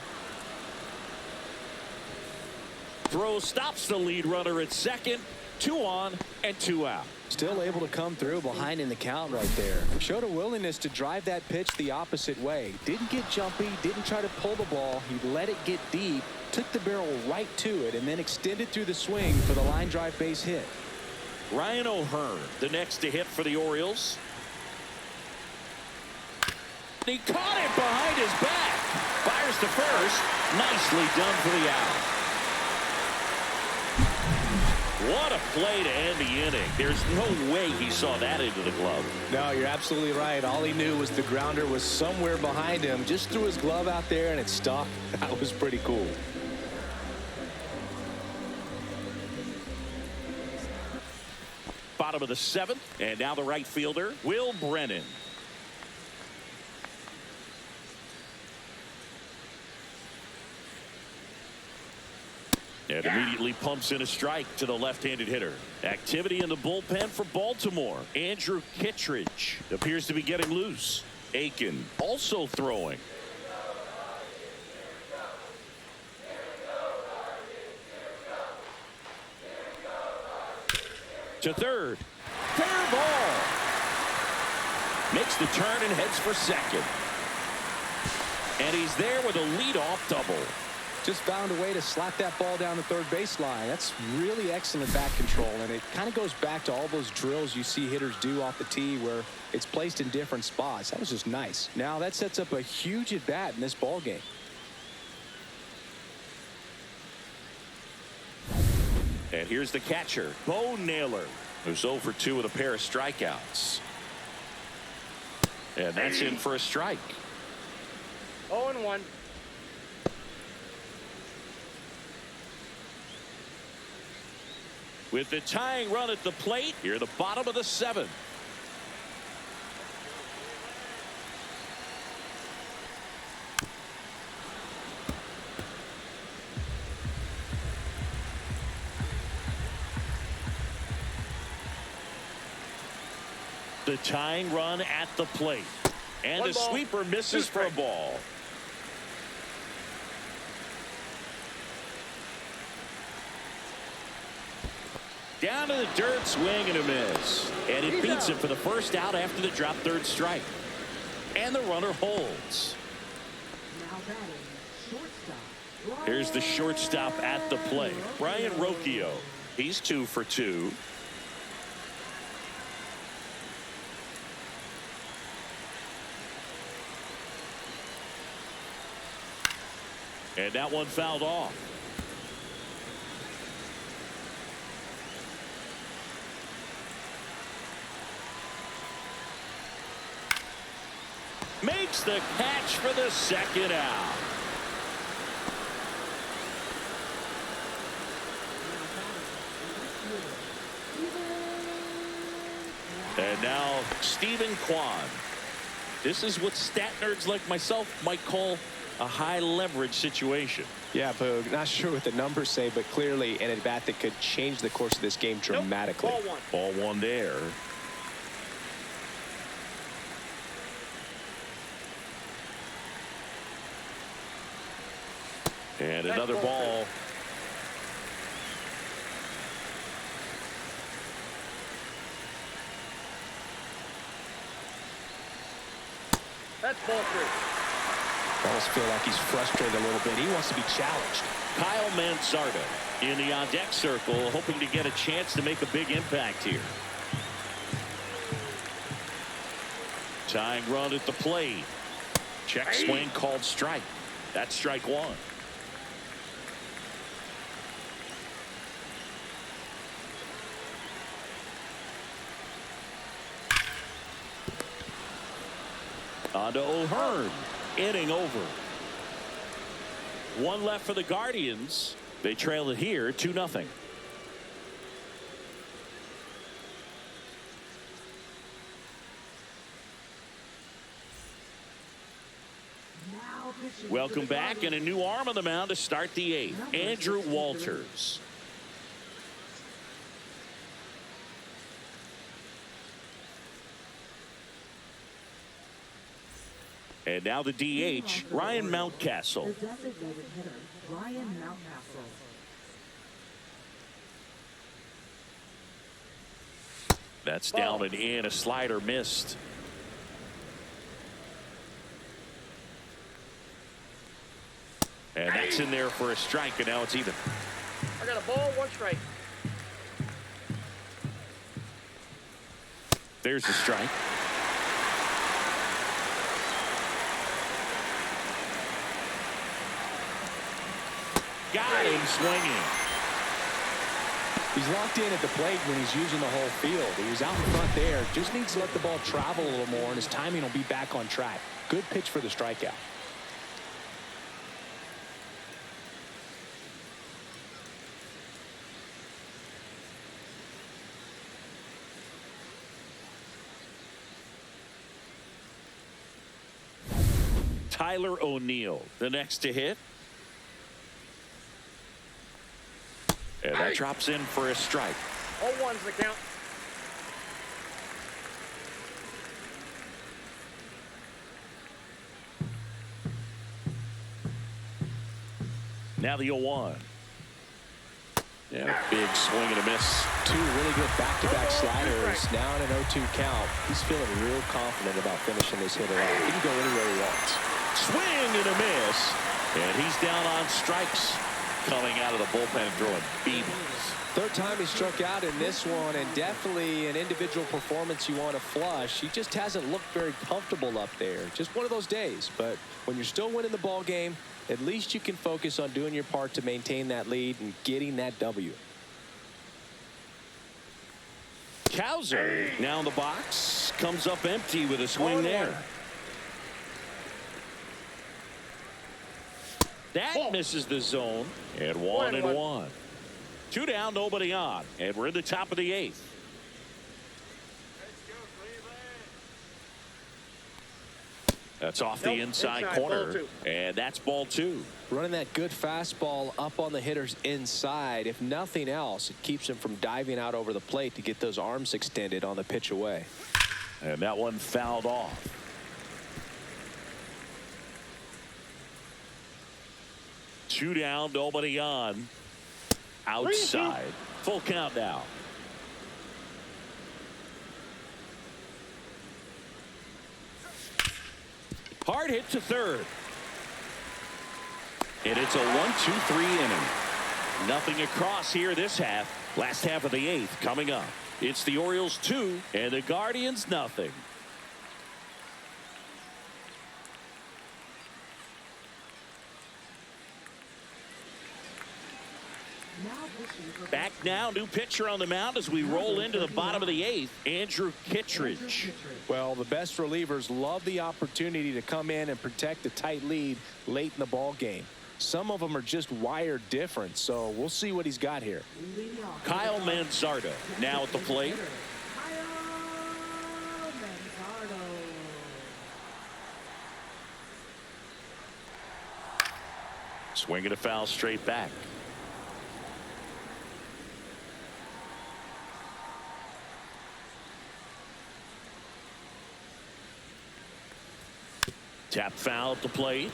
Throw stops the lead runner at second. 2 on and 2 out. Still able to come through behind in the count right there. Showed a willingness to drive that pitch the opposite way. Didn't get jumpy, didn't try to pull the ball. He let it get deep, took the barrel right to it, and then extended through the swing for the line drive base hit. Ryan O'Hearn, the next to hit for the Orioles. He caught it behind his back. Fires to first. Nicely done for the out. What a play to end the inning. There's no way he saw that into the glove. No, you're absolutely right. All he knew was the grounder was somewhere behind him. Just threw his glove out there and it stuck. That was pretty cool. Bottom of the 7th, and now the right fielder, Will Brennan. And immediately pumps in a strike to the left-handed hitter. Activity in the bullpen for Baltimore. Andrew Kittredge appears to be getting loose. Aiken also throwing. To third. Fair ball. Makes the turn and heads for second. And he's there with a leadoff double. Just found a way to slap that ball down the third baseline. That's really excellent bat control, and it kind of goes back to all those drills you see hitters do off the tee where it's placed in different spots. That was just nice. Now that sets up a huge at bat in this ball game. And here's the catcher, Bo Naylor, who's 0 for 2 with a pair of strikeouts. And that's in for a strike. 0-1. With the tying run at the plate, here at the bottom of the 7th. The tying run at the plate. And One a ball, sweeper misses for a ball. Down to the dirt, swing and a miss. And it beats it for the first out after the drop third strike. And the runner holds. Now batting, shortstop. Here's the shortstop at the plate, Brian Rocchio. He's 2 for 2. And that one fouled off. Makes the catch for the second out. And now Stephen Kwan. This is what stat nerds like myself might call a high leverage situation. Yeah, Boog, not sure what the numbers say, but clearly an at bat that could change the course of this game dramatically. Nope. Ball one there. And another ball. That's ball 3. I almost feel like he's frustrated a little bit. He wants to be challenged. Kyle Mansardo in the on-deck circle, hoping to get a chance to make a big impact here. Tying run at the plate. Check swing called strike. That's strike 1. On to O'Hearn. Inning over. 1 left for the Guardians. They trail it here 2-0. Welcome back, and a new arm on the mound to start the 8th. Andrew Walters. And now the DH, Ryan Mountcastle. The designated hitter, Ryan Mountcastle. That's down and in. A slider missed. And that's in there for a strike, and now it's even. I got a ball, 1 strike. There's the strike. Got him swinging. He's locked in at the plate when he's using the whole field. He was out in front there. Just needs to let the ball travel a little more, and his timing will be back on track. Good pitch for the strikeout. Tyler O'Neill, the next to hit. And that drops in for a strike. 0-1's the count. Now the 0-1. Yeah, big swing and a miss. 2 really good back-to-back sliders. Now in an 0-2 count. He's feeling real confident about finishing this hitter out. He can go anywhere he wants. Swing and a miss. And he's down on strikes. Coming out of the bullpen and throwing BBs. 3rd time he struck out in this one, and definitely an individual performance you want to flush. He just hasn't looked very comfortable up there. Just one of those days. But when you're still winning the ball game, at least you can focus on doing your part to maintain that lead and getting that W. Cowser now in the box. Comes up empty with a swing there. That misses the zone. And 1-1. 2 down, nobody on. And we're in the top of the 8th. That's off the inside corner. And that's ball 2. Running that good fastball up on the hitter's inside. If nothing else, it keeps him from diving out over the plate to get those arms extended on the pitch away. And that one fouled off. Two down, nobody on. Outside. Full count now. Hard hit to 3rd. And it's a 1-2-3 inning. Nothing across here this half. Last half of the 8th coming up. It's the Orioles 2 and the Guardians nothing. Back now, new pitcher on the mound as we roll into the bottom of the 8th, Andrew Kittredge. Well, the best relievers love the opportunity to come in and protect a tight lead late in the ball game. Some of them are just wired different, so we'll see what he's got here. Kyle Manzardo now at the plate. Swinging a foul straight back. Tap foul at the plate.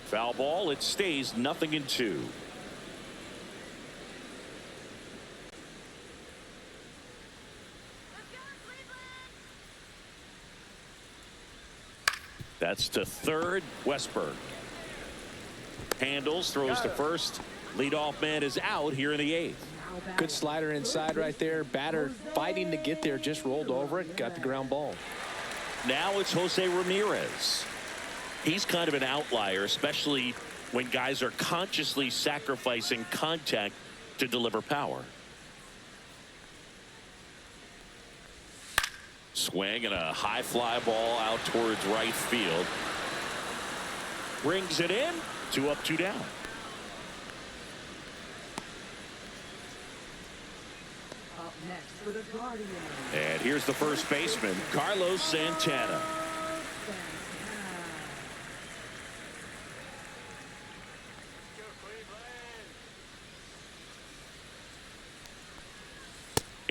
Foul ball. It stays 0-2. That's to 3rd. Westberg handles, throws to 1st. Leadoff man is out here in the 8th. Good slider inside right there. Batter fighting to get there, just rolled over it, got the ground ball. Now it's Jose Ramirez. He's kind of an outlier, especially when guys are consciously sacrificing contact to deliver power. Swing and a high fly ball out towards right field. Brings it in. 2 up, 2 down. Up next for the Guardians. And here's the first baseman, Carlos Santana.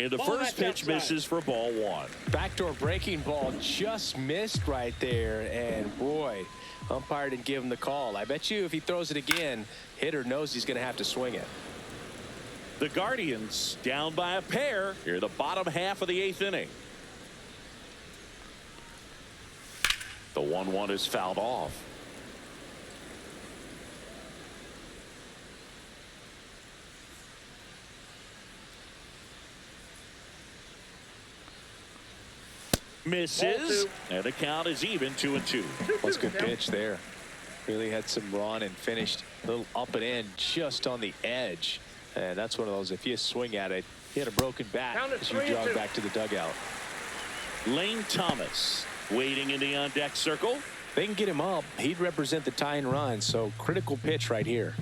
And the first pitch misses for ball one. Backdoor breaking ball just missed right there, and boy, umpire didn't give him the call. I bet you if he throws it again, hitter knows he's going to have to swing it. The Guardians down by a pair here in the bottom half of the 8th inning. The 1-1 is fouled off. Misses, and the count is even 2-2. That's a good pitch there. Really had some run and finished a little up and in just on the edge. And that's one of those, if you swing at it, he had a broken bat as you jog back to the dugout. Lane Thomas waiting in the on-deck circle. They can get him up. He'd represent the tying run, so critical pitch right here.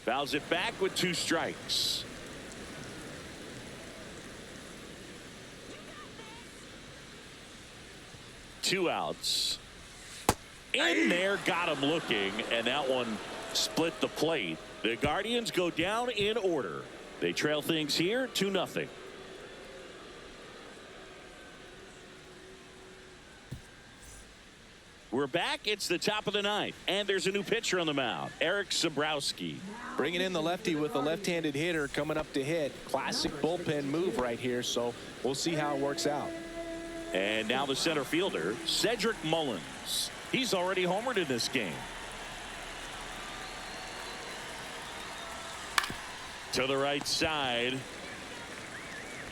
Fouls it back with 2 strikes. Two outs. In there, got him looking, and that one split the plate. The Guardians go down in order. They trail things here 2-0. We're back. It's the top of the 9th, and there's a new pitcher on the mound, Eric Sabrowski. Bringing in the lefty with a left-handed hitter coming up to hit. Classic bullpen move right here, so we'll see how it works out. And now the center fielder, Cedric Mullins. He's already homered in this game. To the right side,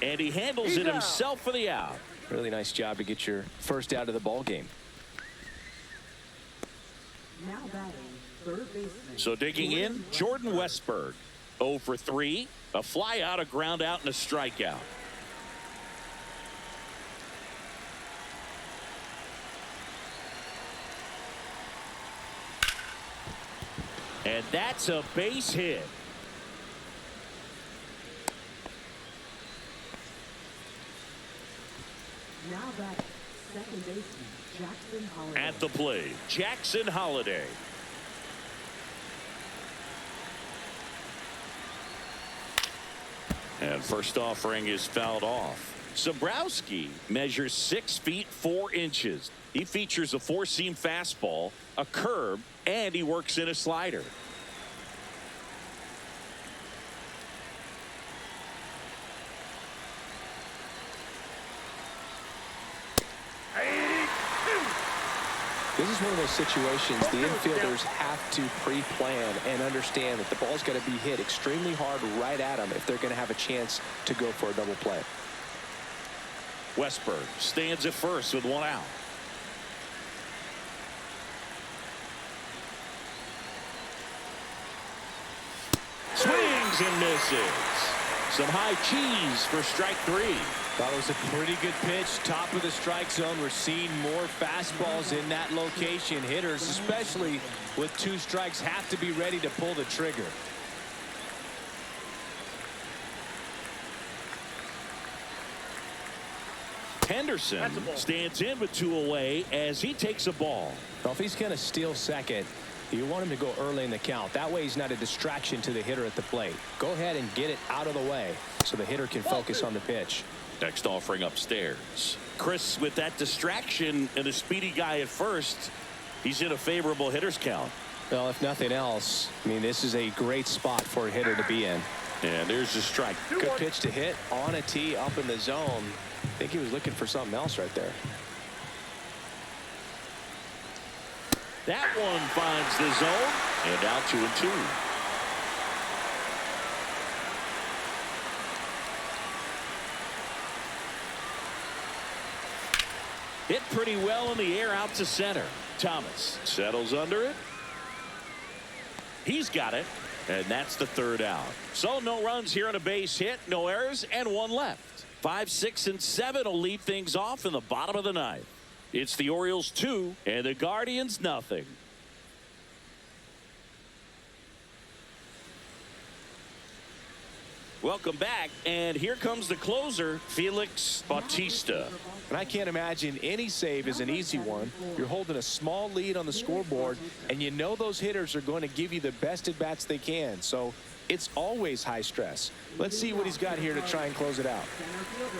and he handles it himself for the out. Really nice job to get your first out of the ball game. Now batting, third baseman. So digging in, Jordan Westberg. 0 for 3. A fly out, a ground out, and a strikeout. And that's a base hit. Now batting, second baseman, Jackson Holiday. At the plate, Jackson Holiday. And first offering is fouled off. Sabrowski measures 6 feet 4 inches. He features a 4-seam fastball, a curve, and he works in a slider. This is one of those situations the infielders have to pre-plan and understand that the ball's got to be hit extremely hard right at them if they're going to have a chance to go for a double play. Westberg stands at first with 1 out. Swings and misses. Some high cheese for strike 3. That was a pretty good pitch. Top of the strike zone. We're seeing more fastballs in that location. Hitters, especially with 2 strikes, have to be ready to pull the trigger. Henderson stands in with 2 away as he takes a ball. Well, if he's going to steal second, you want him to go early in the count. That way he's not a distraction to the hitter at the plate. Go ahead and get it out of the way so the hitter can focus on the pitch. Next offering upstairs. Chris, with that distraction and a speedy guy at first, he's in a favorable hitter's count. Well, if nothing else, I mean, this is a great spot for a hitter to be in. And there's the strike. Good pitch to hit on a tee up in the zone. I think he was looking for something else right there. That one finds the zone, and now 2-2. Hit pretty well in the air out to center. Thomas settles under it. He's got it, and that's the 3rd out. So no runs here on a base hit, no errors, and 1 left. 5, 6, and 7 will lead things off in the bottom of the ninth. It's the Orioles 2 and the Guardians nothing. Welcome back, and here comes the closer, Felix Bautista. And I can't imagine any save is an easy one. You're holding a small lead on the scoreboard, and you know those hitters are going to give you the best at-bats they can. So it's always high stress. Let's see what he's got here to try and close it out.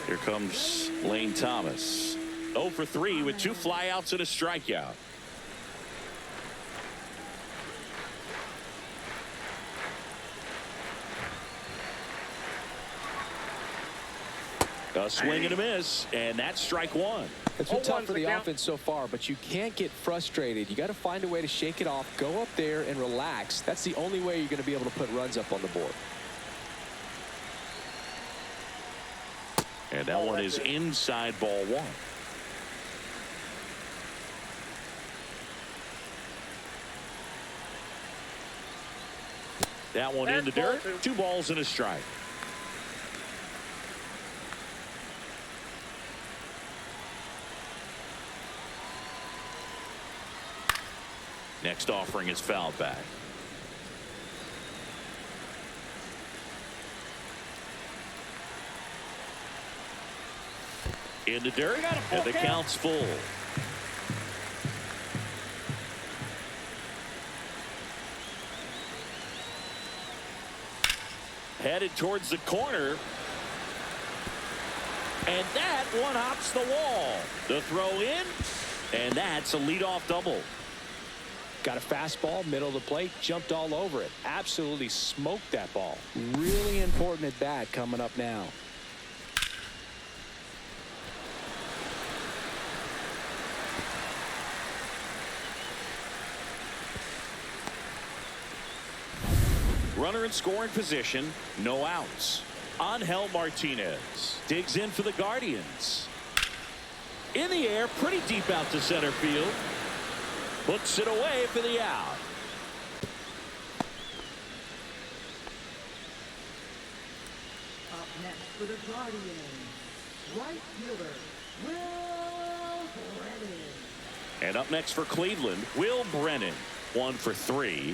Here comes Lane Thomas. 0 for 3 with 2 flyouts and a strikeout. A swing and a miss, and that's strike one. It's been tough for the offense so far, but you can't get frustrated. You got to find a way to shake it off, go up there and relax. That's the only way you're going to be able to put runs up on the board. And that one is inside, ball one. That one in the dirt. 2 balls and a strike. Next offering is fouled back. In the dirt, and the count's full. Headed towards the corner. And that one hops the wall. The throw in, and that's a leadoff double. Got a fastball, middle of the plate, jumped all over it. Absolutely smoked that ball. Really important at bat coming up now. Runner in scoring position, no outs. Angel Martinez digs in for the Guardians. In the air, pretty deep out to center field. Puts it away for the out. Up next for the Guardians, right fielder, Will Brennan. And up next for Cleveland, Will Brennan. 1 for 3.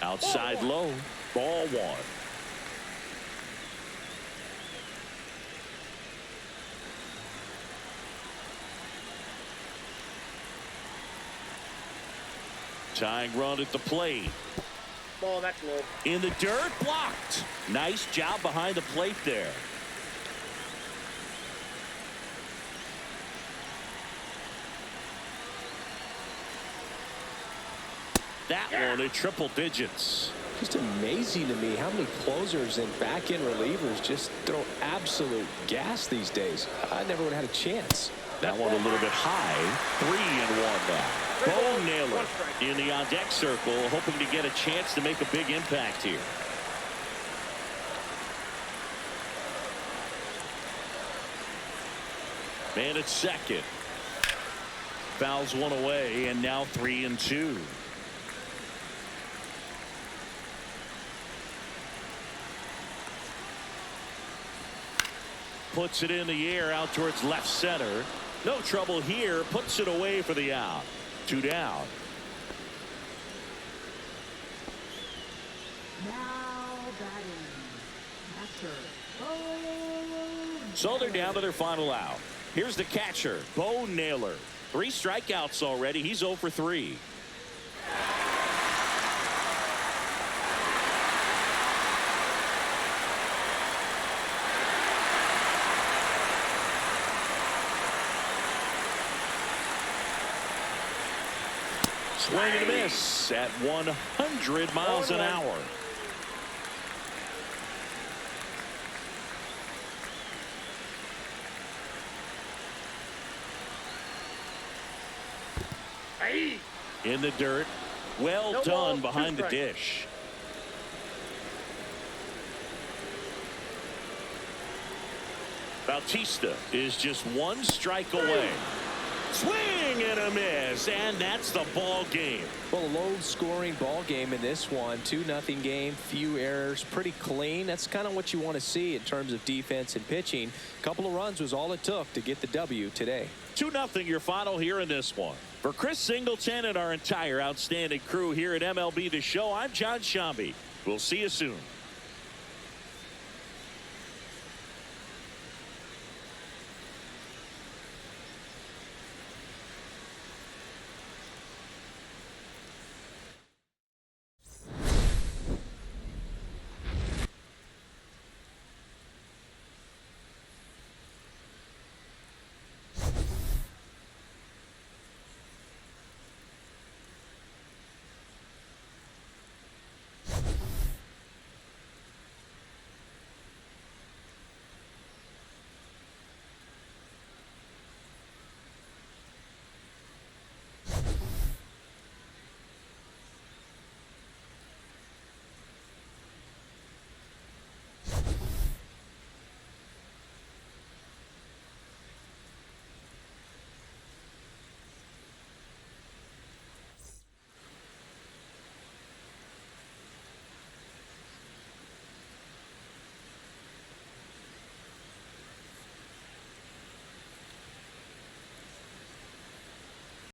Outside low, ball one. Tying run at the plate. Ball, that's low. In the dirt, blocked. Nice job behind the plate there. That one at triple digits. Just amazing to me how many closers and back-end relievers just throw absolute gas these days. I never would have had a chance. That one a little bit high. 3-1 now. Bo Naylor in the on-deck circle, hoping to get a chance to make a big impact here. Man at second. Fouls one away, and now 3-2. Puts it in the air out towards left center. No trouble here. Puts it away for the out. 2 down. Now batting, catcher, Bo. So they're down to their final out. Here's the catcher, Bo Naylor. 3 strikeouts already. He's 0 for 3. Swing and a miss at 100 miles an hour. In the dirt. Well done behind the dish. Bautista is just one strike away. Swing and a miss, and that's the ball game. Well, a low-scoring ball game in this one. 2-0 game, few errors, pretty clean. That's kind of what you want to see in terms of defense and pitching. A couple of runs was all it took to get the W today. 2-0 your final here in this one. For Chris Singleton and our entire outstanding crew here at MLB The Show, I'm John Shambi. We'll see you soon.